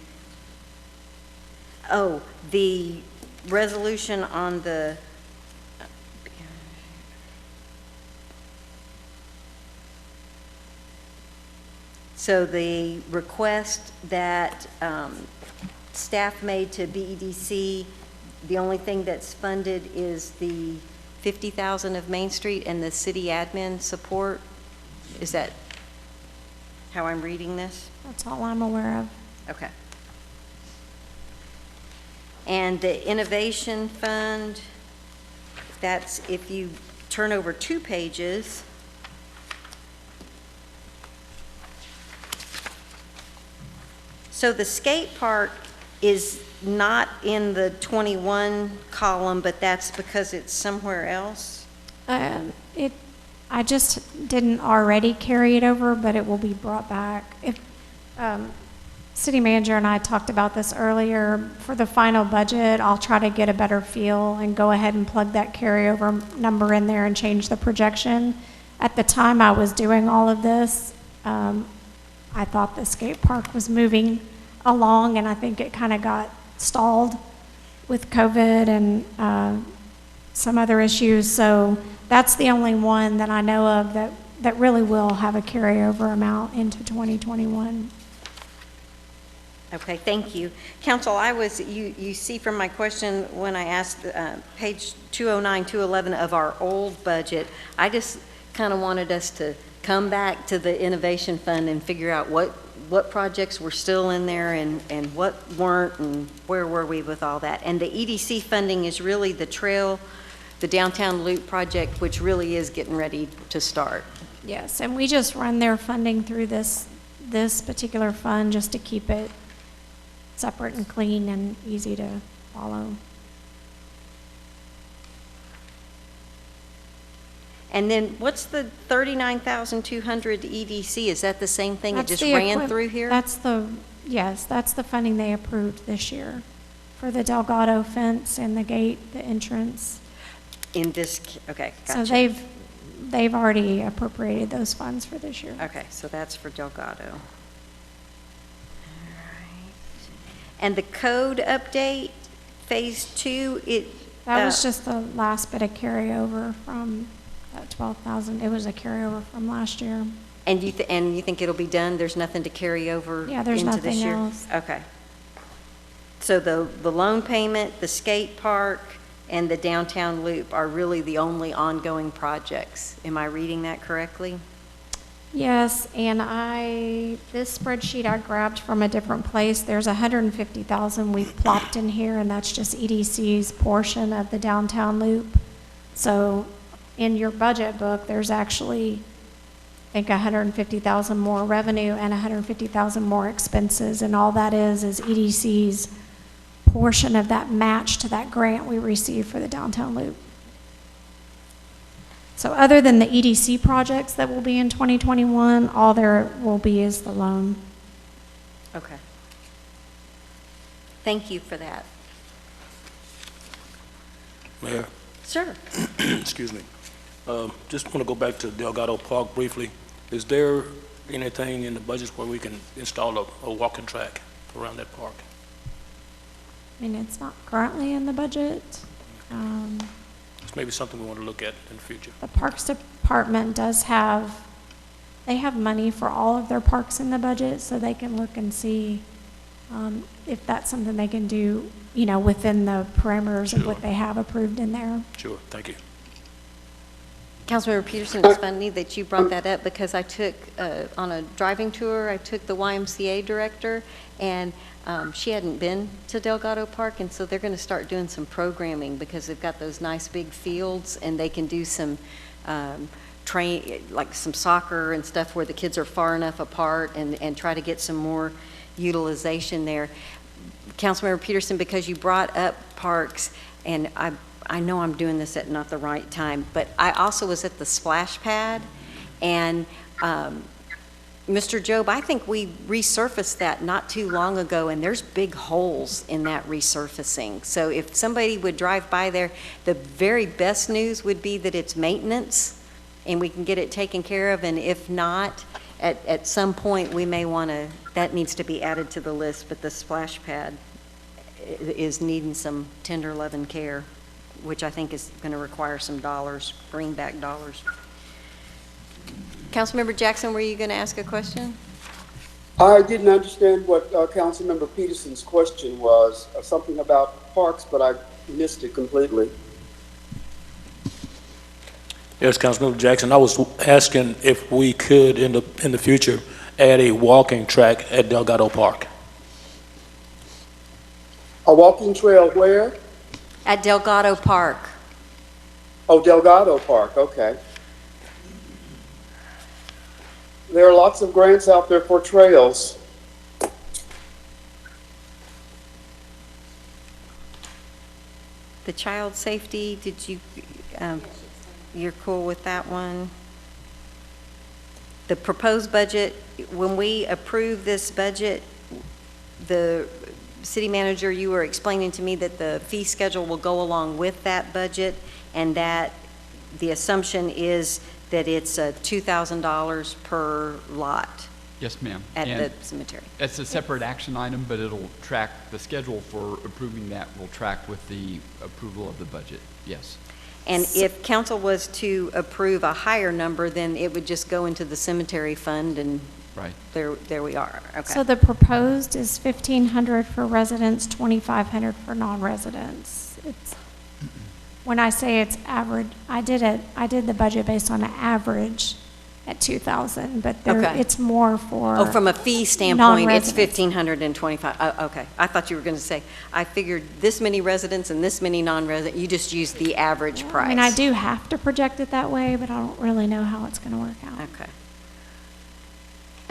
Oh, the resolution on the, so the request that staff made to BEDC, the only thing that's funded is the 50,000 of Main Street and the city admin support? Is that how I'm reading this? That's all I'm aware of. Okay. And the Innovation Fund, that's if you turn over 2 pages. So the skate park is not in the 21 column, but that's because it's somewhere else? I just didn't already carry it over, but it will be brought back. If, city manager and I talked about this earlier, for the final budget, I'll try to get a better feel and go ahead and plug that carryover number in there and change the projection. At the time I was doing all of this, I thought the skate park was moving along, and I think it kind of got stalled with COVID and some other issues. So that's the only one that I know of that really will have a carryover amount into 2021. Okay, thank you. Council, you see from my question when I asked page 209, 211 of our old budget, I just kind of wanted us to come back to the Innovation Fund and figure out what projects were still in there and what weren't, and where were we with all that. And the EDC funding is really the trail, the downtown loop project, which really is getting ready to start. Yes, and we just run their funding through this particular fund just to keep it separate and clean and easy to follow. And then what's the 39,200 EDC? Is that the same thing? It That's just the ran through here? Yes, that's the funding they approved this year for the Delgado fence and the gate, the entrance. In this, okay, gotcha. So they've already appropriated those funds for this year. Okay, so that's for Delgado. All right. And the code update, phase 2, That was just the last bit of carryover from that 12,000. It was a carryover from last year. and you think it'll be done? There's nothing to carry over Yeah, there's into this nothing year? else. Okay. So the loan payment, the skate park, and the downtown loop are really the only ongoing projects. Am I reading that correctly? Yes, and this spreadsheet I grabbed from a different place. There's 150,000 we've plopped in here, and that's just EDC's portion of the downtown loop. So in your budget book, there's actually, I think, 150,000 more revenue and 150,000 more expenses, and all that is EDC's portion of that match to that grant we received for the downtown loop. So other than the EDC projects that will be in 2021, all there will be is the loan. Okay. Thank you for that. Mayor, Sure. excuse me. Just want to go back to Delgado Park briefly. Is there anything in the budget where we can install a walking track around that park? I mean, it's not currently in the budget. It's maybe something we want to look at in the future. The Parks Department does have, they have money for all of their parks in the budget, so they can look and see if that's something they can do, within the parameters of what Sure. they have approved in there. Sure, thank you. Councilmember Peterson, it's funny that you brought that up because I took, on a driving tour, I took the YMCA director, and she hadn't been to Delgado Park, and so they're going to start doing some programming because they've got those nice big fields, and they can do some like some soccer and stuff where the kids are far enough apart and try to get some more utilization there. Councilmember Peterson, because you brought up parks, and I know I'm doing this at not the right time, but I also was at the splash pad, and Mr. Job, I think we resurfaced that not too long ago, and there's big holes in that resurfacing. So if somebody would drive by there, the very best news would be that it's maintenance, and we can get it taken care of, and if not, at some point, we may want to, that needs to be added to the list, but the splash pad is needing some tender loving care, which I think is going to require some dollars, greenback dollars. Councilmember Jackson, were you going to ask a question? I didn't understand what Councilmember Peterson's question was, something about parks, but I missed it completely. Yes, Councilmember Jackson, I was asking if we could, in the future, add a walking track at Delgado Park. A walking trail where? At Delgado Park. Oh, Delgado Park, okay. There are lots of grants out there for trails. The child safety, did you, you're cool with that one? The proposed budget, when we approve this budget, the city manager, you were explaining to me that the fee schedule will go along with that budget, and that the assumption is that it's $2,000 per lot Yes, ma'am. at And the cemetery. it's a separate action item, but it'll track, the schedule for approving that will track with the approval of the budget, yes. And if council was to approve a higher number, then it would just go into the cemetery fund, and Right. there we are. So Okay. the proposed is 1,500 for residents, 2,500 for non-residents. It's, when I say it's average, I did the budget based on an average at 2,000, but Okay. it's more for. Oh, from a fee standpoint, it's non-residents. 1,525. Oh, okay. I thought you were going to say, I figured this many residents and this many non-residents. You just used the average price. I mean, I do have to project it that way, but I don't really know how it's going to work out. Okay.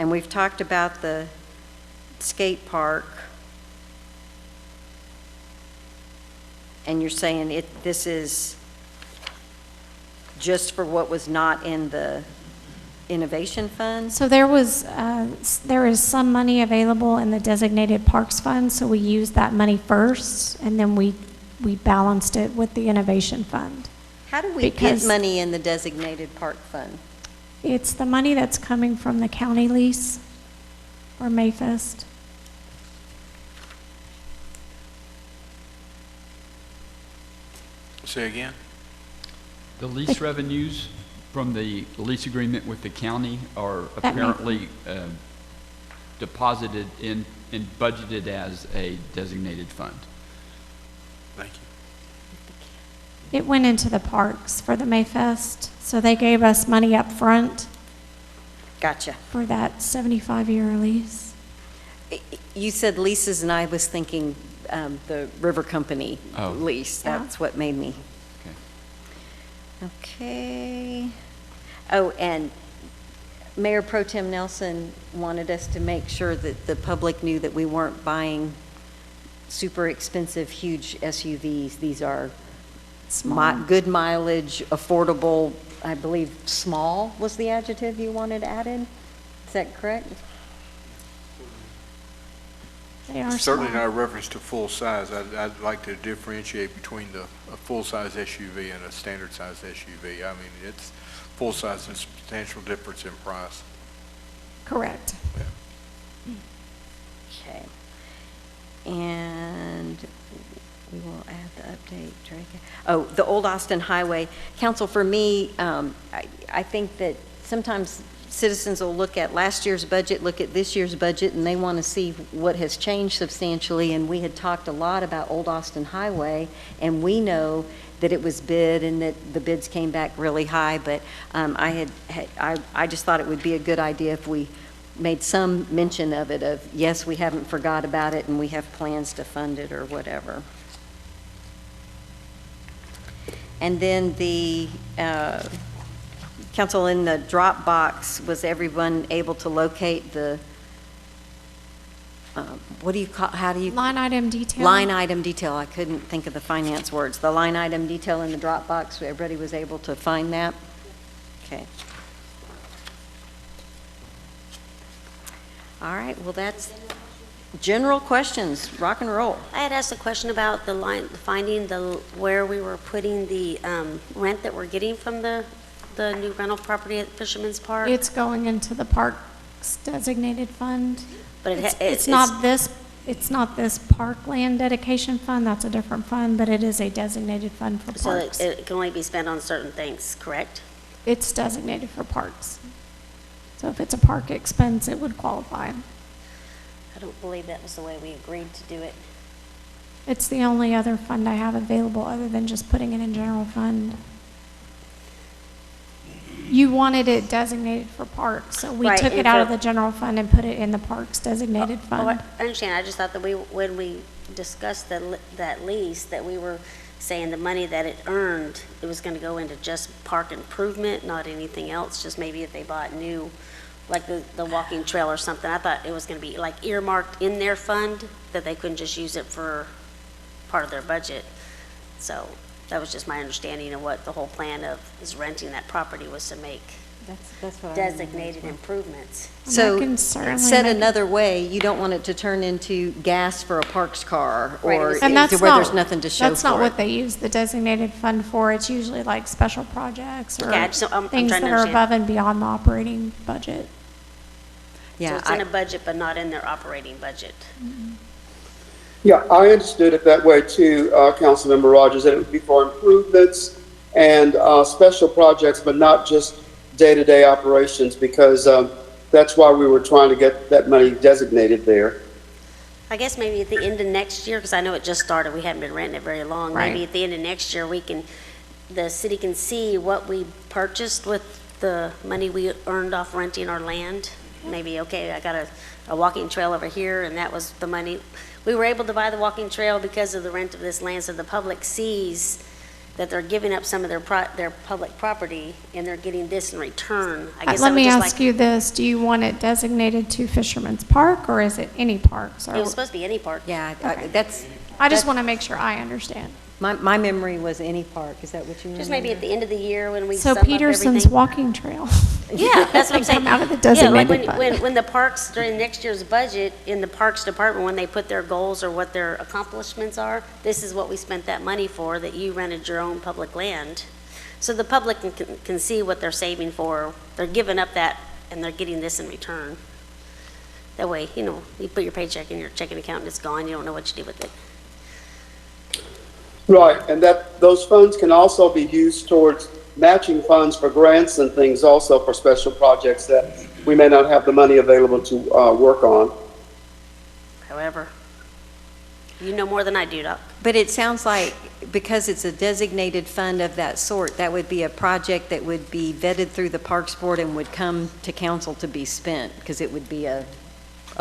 And we've talked about the skate park. And you're saying this is just for what was not in the innovation fund? So there is some money available in the designated parks fund, so we used that money first, and then we balanced it with the innovation fund. How do we get Because- money in the designated park fund? It's the money that's coming from the county lease or Mayfest. Say again? The lease revenues from the lease agreement with the county are That may- apparently deposited in and budgeted as a designated fund. Thank you. It went into the parks for the Mayfest, so they gave us money up front Gotcha. for that 75-year lease. You said leases, and I was thinking the river company Oh. lease. Yeah. That's what made me. Okay. Okay. Oh, and Mayor Pro Tem Nelson wanted us to make sure that the public knew that we weren't buying super expensive, huge SUVs. These are good mileage, affordable, I believe small was the adjective you wanted added. Is that correct? They are Certainly small. not a reference to full size. I'd like to differentiate between a full-size SUV and a standard-size SUV. I mean, it's full-size and substantial difference in price. Correct. Okay. And we will add the update, Drake. Oh, the Old Austin Highway. Council, for me, I think that sometimes citizens will look at last year's budget, look at this year's budget, and they want to see what has changed substantially. And we had talked a lot about Old Austin Highway, and we know that it was bid and that the bids came back really high. But I just thought it would be a good idea if we made some mention of it, of yes, we haven't forgot about it and we have plans to fund it or whatever. And then the council, in the Dropbox, was everyone able to locate the, what do you call, how do you? Line item detail. Line item detail. I couldn't think of the finance words. The line item detail in the Dropbox, everybody was able to find that? Okay. All right, well, that's general questions, rock and roll. I had asked a question about finding where we were putting the rent that we're getting from the new rental property at Fisherman's Park. It's going into the parks designated fund. But It's not this parkland dedication fund, that's a different fund, but it is a designated fund for So parks. it can only be spent on certain things, correct? It's designated for parks. So if it's a park expense, it would qualify. I don't believe that was the way we agreed to do it. It's the only other fund I have available other than just putting it in general fund. You wanted it designated for parks, so we Right, took and it out for- of the general fund and put it in the parks designated Oh, fund. I understand, I just thought that when we discussed that lease, that we were saying the money that it earned, it was gonna go into just park improvement, not anything else, just maybe if they bought new, like the walking trail or something. I thought it was gonna be like earmarked in their fund, that they couldn't just use it for part of their budget. So that was just my understanding of what the whole plan of is renting that property was to make That's what I remember. designated improvements. And I So, can certainly said make- another way, you don't want it to turn into gas for a parks car Right, it or was- And to that's where not, there's nothing to show for it. that's not what they use the designated fund for. It's usually like special projects or Okay, I'm things trying that to are understand. above and beyond the operating budget. So Yeah, it's in a budget, but not in their operating budget. Yeah, I understood it that way too, Councilmember Rogers, that it would be for improvements and special projects, but not just day-to-day operations, because that's why we were trying to get that money designated there. I guess maybe at the end of next year, because I know it just started, we haven't been renting it very long. Right. Maybe at the end of next year, the city can see what we purchased with the money we earned off renting our land. Maybe, okay, I got a walking trail over here, and that was the money. We were able to buy the walking trail because of the rent of this land, so the public sees that they're giving up some of their public property, and they're getting this in return. I guess I Let would me just ask like, you this, do you want it designated to Fisherman's Park or is it any parks? it was supposed to be any park. Yeah, Okay. that's, I just want to make sure I understand. my memory was any park, is that what you mean? Just maybe at the end of the year when we So sum up Peterson's everything. walking trail. Yeah, that's what I'm saying. Come out of the Yeah, like designated fund. when the parks, during next year's budget, in the Parks Department, when they put their goals or what their accomplishments are, this is what we spent that money for, that you rented your own public land. So the public can see what they're saving for. They're giving up that, and they're getting this in return. That way, you put your paycheck in your checking account and it's gone, you don't know what you do with it. Right, and those funds can also be used towards matching funds for grants and things also for special projects that we may not have the money available to work on. However, you know more than I do, Doc. But it sounds like, because it's a designated fund of that sort, that would be a project that would be vetted through the Parks Board and would come to council to be spent, because it would be a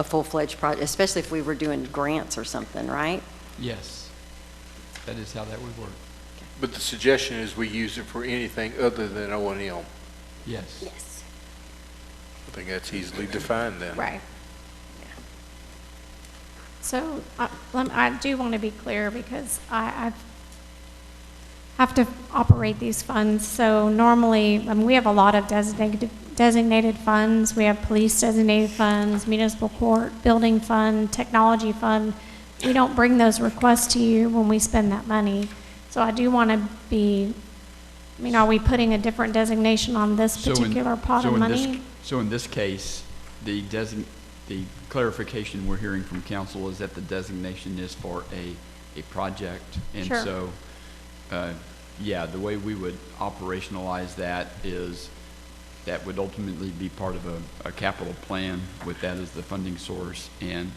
full-fledged project, especially if we were doing grants or something, right? Yes, that is how that would work. But the suggestion is we use it for anything other than O&M. Yes. Yes. I think that's easily defined then. Right. So I do want to be clear because I have to operate these funds. So normally, we have a lot of designated funds. We have police designated funds, municipal court, building fund, technology fund. We don't bring those requests to you when we spend that money. So I do want to be, are we putting a different designation on this particular pot of money? So in this case, the clarification we're hearing from council is that the designation is for a project. And Sure. so, yeah, the way we would operationalize that is that would ultimately be part of a capital plan with that as the funding source. And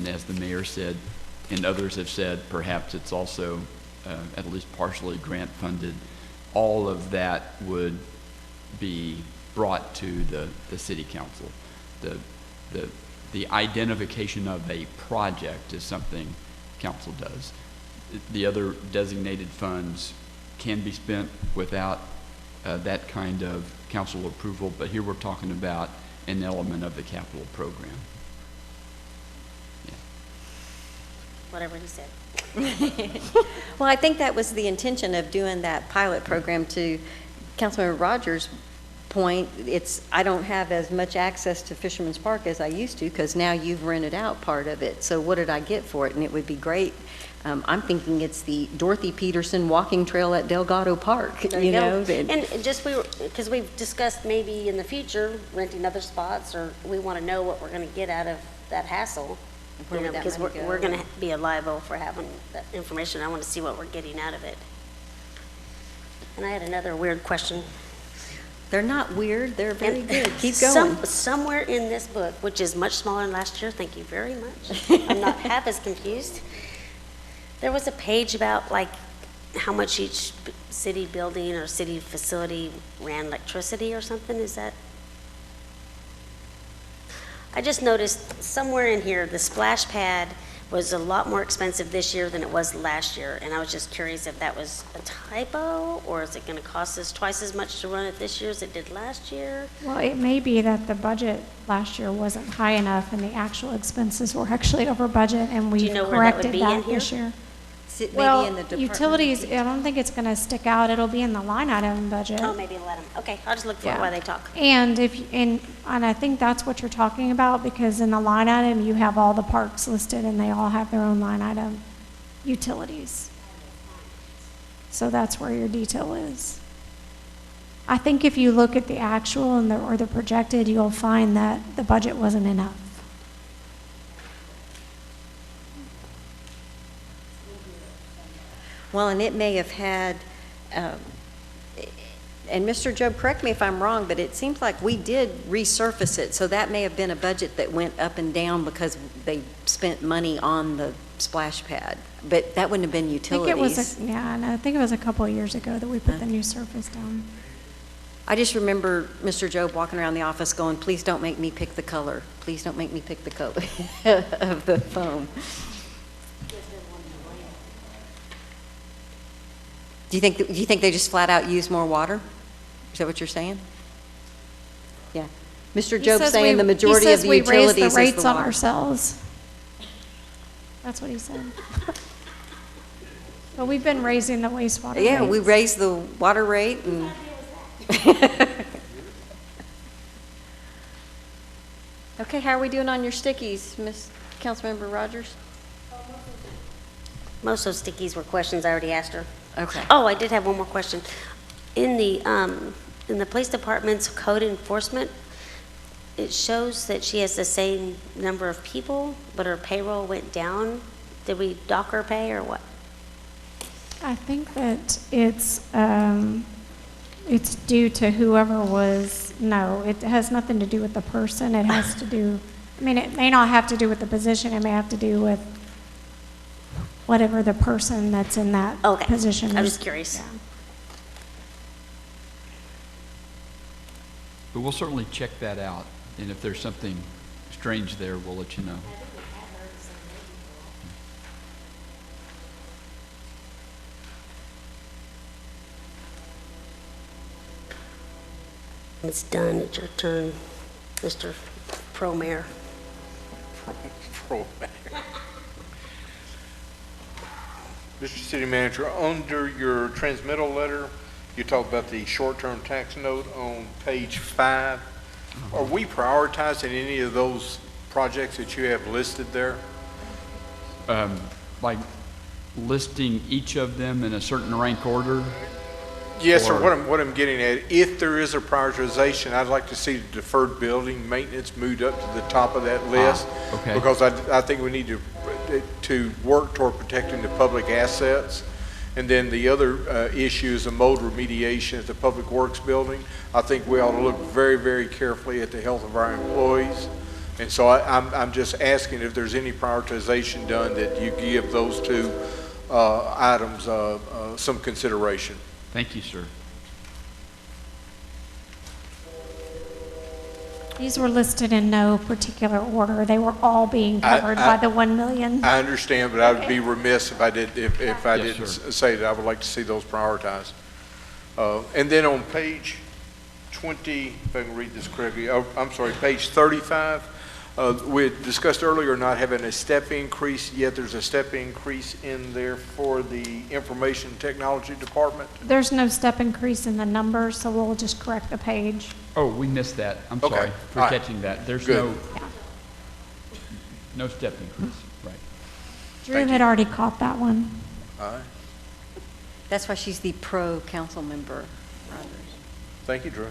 as the mayor said, and others have said, perhaps it's also at least partially grant funded. All of that would be brought to the city council. The identification of a project is something council does. The other designated funds can be spent without that kind of council approval, but here we're talking about an element of the capital program. Whatever he said. Well, I think that was the intention of doing that pilot program, to Councilmember Rogers' point, I don't have as much access to Fisherman's Park as I used to, because now you've rented out part of it. So what did I get for it? And it would be great. I'm thinking it's the Dorothy Peterson walking trail at Delgado Park, There you you know? go. that- And just because we've discussed maybe in the future renting other spots, or we want to know what we're going to get out of that hassle. Where You know, would that because money we're go? going to be liable for having that information. I want to see what we're getting out of it. And I had another weird question. They're not weird, they're very And good. Keep going. Somewhere in this book, which is much smaller than last year, thank you very much. I'm not half as confused. There was a page about like how much each city building or city facility ran electricity or something, is that? I just noticed somewhere in here, the splash pad was a lot more expensive this year than it was last year, and I was just curious if that was a typo, or is it gonna cost us twice as much to run it this year as it did last year? Well, it may be that the budget last year wasn't high enough and the actual expenses were actually over budget, and you we've know where that would corrected be in that here? this year. Maybe in the Well, department. utilities, I don't think it's gonna stick out, it'll be in the line item budget. Oh, maybe let them, okay, I'll just look for it Yeah. while they talk. And and I think that's what you're talking about, because in the line item, you have all the parks listed, and they all have their own line item, utilities. So that's where your detail is. I think if you look at the actual and or the projected, you'll find that the budget wasn't enough. Well, and it may have had, and Mr. Job, correct me if I'm wrong, but it seems like we did resurface it, so that may have been a budget that went up and down because they spent money on the splash pad, but that wouldn't have been I utilities. think it was, and I think it was a couple of years ago that we put the new surface down. I just remember Mr. Job walking around the office going, please don't make me pick the color. Please don't make me pick the color of the foam. Do you think they just flat out use more water? Is that what you're saying? Yeah. Mr. He Job's says saying the we- majority of the He utilities says we is raise the rates the on water. ourselves. That's what he said. But we've been raising the wastewater rates. Yeah, we raised the water rate and. Okay, how are we doing on your stickies, Ms. Councilmember Rogers? Most of those stickies were questions I already asked her. Okay. Oh, I did have one more question. In the police department's code enforcement, it shows that she has the same number of people, but her payroll went down. Did we dock her pay or what? I think that it's due to whoever was, no, it has nothing to do with the person. It has to do, I mean, it may not have to do with the position. It may have to do with whatever the person that's in that Okay. position is. I was just curious. Yeah. But we'll certainly check that out, and if there's something strange there, we'll let you know. It's done. It's your turn, Mr. Pro Mayor. Mr. City Manager, under your transmittal letter, you talk about the short-term tax note on page 5. Are we prioritizing any of those projects that you have listed there? Like listing each of them in a certain rank order? Yes, sir. Or- What I'm getting at, if there is a prioritization, I'd like to see the deferred building maintenance moved up to the top of that list. okay. Because I think we need to work toward protecting the public assets. And then the other issue is the mold remediation at the Public Works Building. I think we ought to look very, very carefully at the health of our employees. And so I'm just asking if there's any prioritization done that you give those two items some consideration. Thank you, sir. These were listed in no particular order. They were all being covered by the 1 million. I understand, but I would be remiss if I Yes, didn't sir. say that. I would like to see those prioritized. And then on page 20, if I can read this correctly, oh, I'm sorry, page 35, We had discussed earlier not having a step increase, yet there's a step increase in there for the information technology department. There's no step increase in the numbers, so we'll just correct the page. Oh, we missed that. I'm Okay. sorry for All right. catching that. There's Good. no step increase, right. Drew Thank had you. already caught that one. All right. That's why she's the pro council member, Rogers. Thank you, Drew.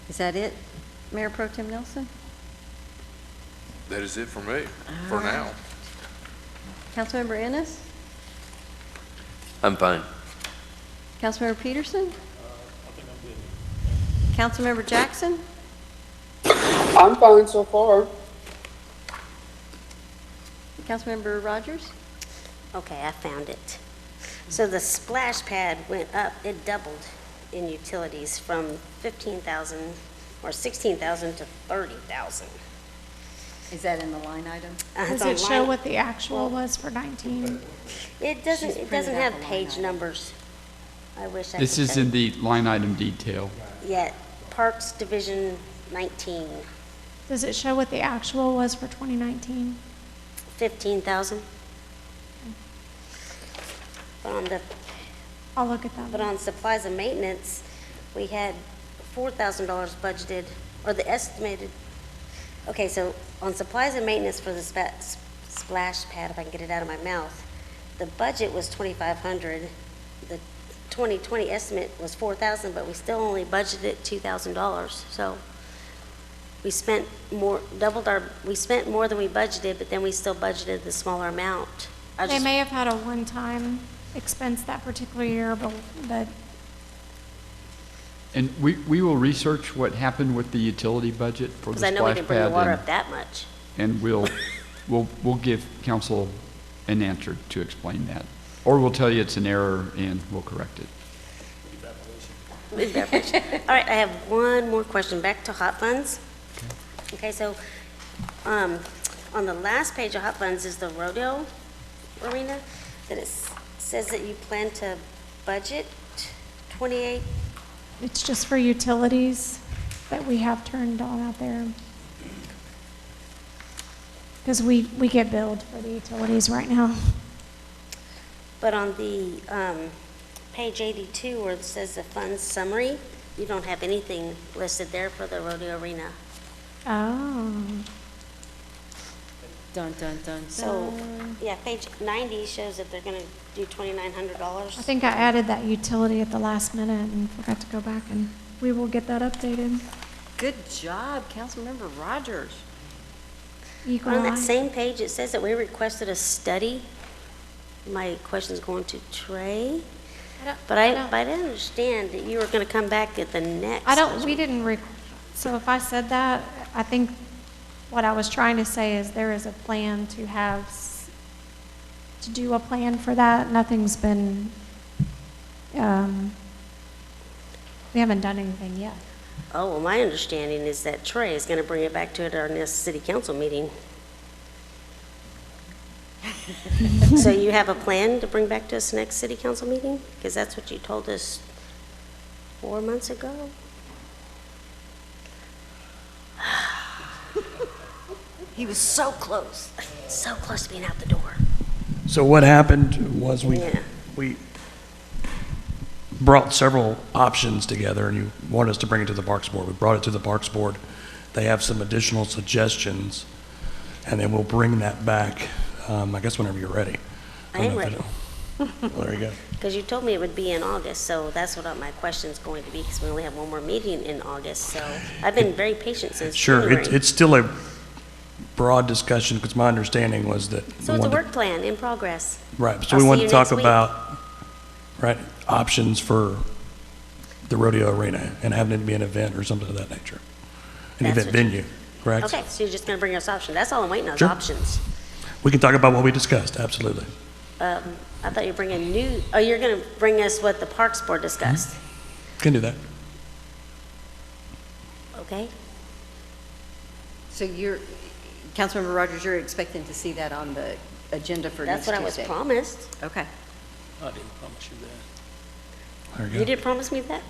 Is that it, Mayor Pro Tem Nelson? That is it for me, for now. Councilmember Ennis? I'm fine. Councilmember Peterson? Councilmember Jackson? I'm fine so far. Councilmember Rogers? Okay, I found it. So the splash pad went up, it doubled in utilities from 15,000 or 16,000 to 30,000. Is that in the line item? Does it show what the actual was for 19? It doesn't, She's it printed doesn't out have the line page item. numbers. I wish I could This is tell in you. the line item detail. Yeah, Parks Division 19, Does it show what the actual was for 2019? 15,000. But on the, I'll look at that. but on supplies and maintenance, we had $4,000 budgeted, or the estimated. Okay, so on supplies and maintenance for the splash pad, if I can get it out of my mouth, the budget was 2,500. The 2020 estimate was 4,000, but we still only budgeted $2,000. So we spent more, we spent more than we budgeted, but then we still budgeted the smaller amount. They may have had a one-time expense that particular year, but And we will research what happened with the utility budget for the Because I know we splash didn't bring the pad, water up that much. and we'll give council an answer to explain that. Or we'll tell you it's an error and we'll correct it. All right, I have one more question, back to hot funds. Okay, so, on the last page of hot funds is the rodeo arena, that it says that you plan to budget 28, it's just for utilities that we have turned on out there. Because we get billed for the utilities right now. but on the, page 82 where it says the funds summary, you don't have anything listed there for the rodeo arena. Oh, Dun, dun, dun, So, yeah, page 90 shows that they're gonna do $2,900. I think I added that utility at the last minute and forgot to go back, and we will get that updated. Good job, Councilmember Rogers. Eagle On that eye. same page, it says that we requested a study. My question's going to Trey, but I didn't understand that you were gonna come back at the next. We didn't, so if I said that, I think what I was trying to say is there is a plan to to do a plan for that. Nothing's been, we haven't done anything yet. Oh, well, my understanding is that Trey is gonna bring it back to it at our next city council meeting. So you have a plan to bring back to us next city council meeting? Because that's what you told us 4 months ago. He was so close to being out the door. So what happened was Yeah. we brought several options together, and you wanted us to bring it to the Parks Board. We brought it to the Parks Board. They have some additional suggestions, and then we'll bring that back, I guess whenever you're ready. I am don't know if ready. Well, there you go. Because you told me it would be in August, so that's what my question's going to be, because we only have one more meeting in August, so I've been very patient since Sure, January. it's still a broad discussion, because my understanding was that. we So it's a wanted to- work plan in progress. Right, so I'll we see wanted you to talk next week. about, right, options for the rodeo arena and having it be an event or something of that nature. An That's event what you- venue, correct? Okay, so you're just going to bring us options. That's all I'm waiting on, is Sure. options. We can talk about what we discussed, absolutely. I thought you were bringing you're going to bring us what the Parks Board discussed. Can do that. Okay? So Councilmember Rogers, you're expecting to see that on the agenda for next That's Tuesday? what I was promised. Okay. I didn't promise you that. There You you go. did promise me that?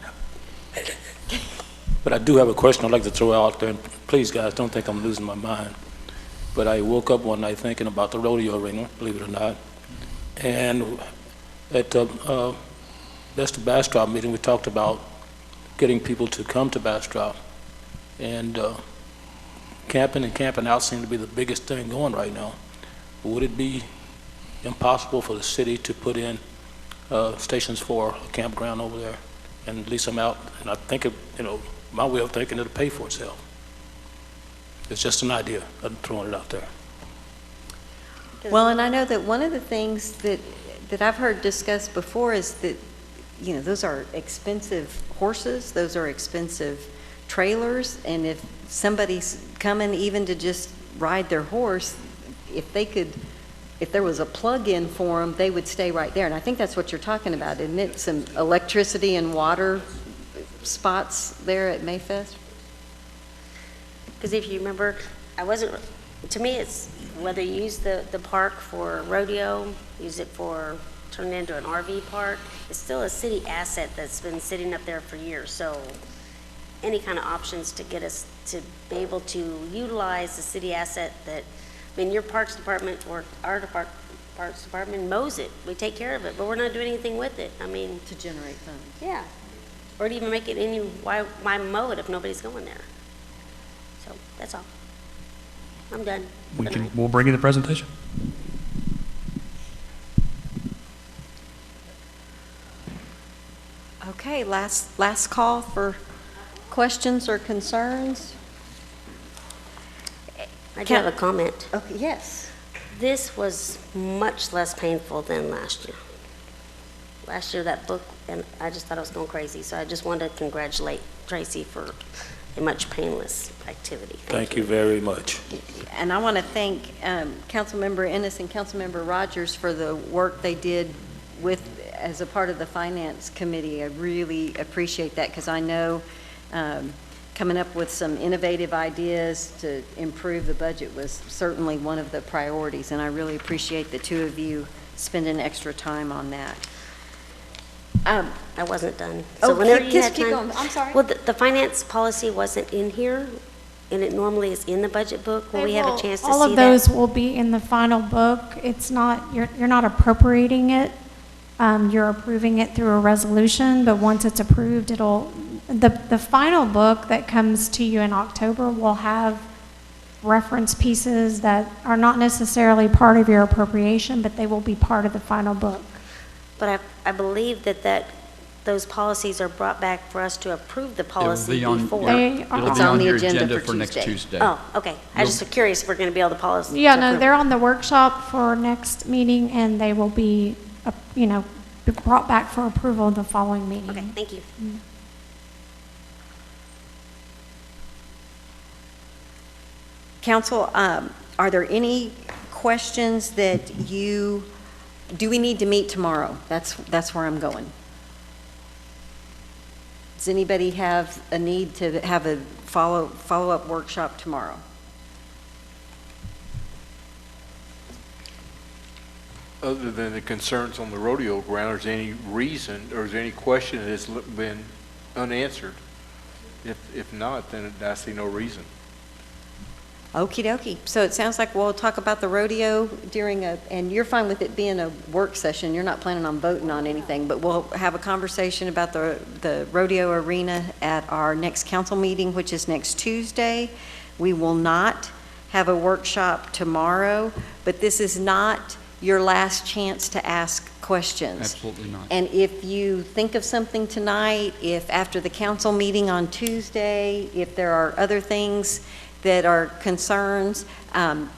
But I do have a question I'd like to throw out there, and please, guys, don't think I'm losing my mind. But I woke up one night thinking about the rodeo arena, believe it or not. And at that's the Bastrop meeting, we talked about getting people to come to Bastrop. And camping and camping out seem to be the biggest thing going right now. Would it be impossible for the city to put in stations for a campground over there and lease them out? And I think, my way of thinking, it'll pay for itself. It's just an idea. I'm throwing it out there. Well, and I know that one of the things that I've heard discussed before is that, those are expensive horses, those are expensive trailers, and if somebody's coming even to just ride their horse, if there was a plug-in for them, they would stay right there. And I think that's what you're talking about, isn't it? Some electricity and water spots there at Mayfest? Because if you remember, to me, it's whether you use the park for rodeo, use it for, turn it into an RV park, it's still a city asset that's been sitting up there for years. So any kind of options to get us to be able to utilize the city asset that, your Parks Department or our Parks Department mows it. We take care of it, but we're not doing anything with it. To generate funds. Yeah. Or to even make it why mow it if nobody's going there? So that's all. I'm done. We'll bring you the presentation. Okay, last call for questions or concerns? I do have a comment. Okay, yes. This was much less painful than last year. Last year, that book, and I just thought I was going crazy, so I just wanted to congratulate Tracy for a much painless activity. Thank you very much. And I want to thank Councilmember Ennis and Councilmember Rogers for the work they did as a part of the Finance Committee. I really appreciate that, because I know coming up with some innovative ideas to improve the budget was certainly one of the priorities, and I really appreciate the two of you spending extra time on that. I wasn't done. So whenever you had time. I'm sorry. Well, the finance policy wasn't in here, and it normally is in the budget book. Will we have a chance to see that? All of those will be in the final book. It's not, you're not appropriating it. You're approving it through a resolution, but once it's approved, the final book that comes to you in October will have reference pieces that are not necessarily part of your appropriation, but they will be part of the final book. But I believe that those policies are brought back for us to approve the policy It'll before. be on your agenda for next Tuesday. Oh, okay. I was just curious if we're going to be able to policy. Yeah, no, they're on the workshop for next meeting, and they will be, brought back for approval the following meeting. Okay, thank you. Council, are there any questions that do we need to meet tomorrow? That's where I'm going. Does anybody have a need to have a follow-up workshop tomorrow? Other than the concerns on the rodeo ground, is there any reason, or is there any question that has been unanswered? If not, then I see no reason. Okie dokie. So it sounds like we'll talk about the rodeo and you're fine with it being a work session. You're not planning on voting on anything, but we'll have a conversation about the rodeo arena at our next council meeting, which is next Tuesday. We will not have a workshop tomorrow, but this is not your last chance to ask questions. Absolutely not. And if you think of something tonight, if after the council meeting on Tuesday, if there are other things that are concerns,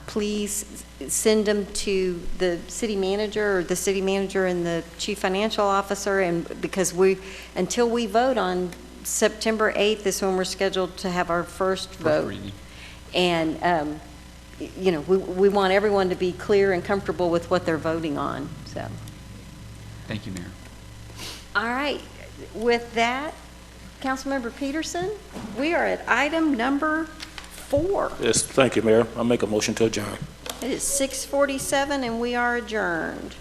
please send them to the city manager or the city manager and the chief financial officer. And because until we vote on September 8th is when we're scheduled to have our first vote. Reading. And, we want everyone to be clear and comfortable with what they're voting on, so. Thank you, Mayor. All right, with that, Councilmember Peterson, we are at item number 4. Yes, thank you, Mayor. I'll make a motion to adjourn. It is 6:47 and we are adjourned.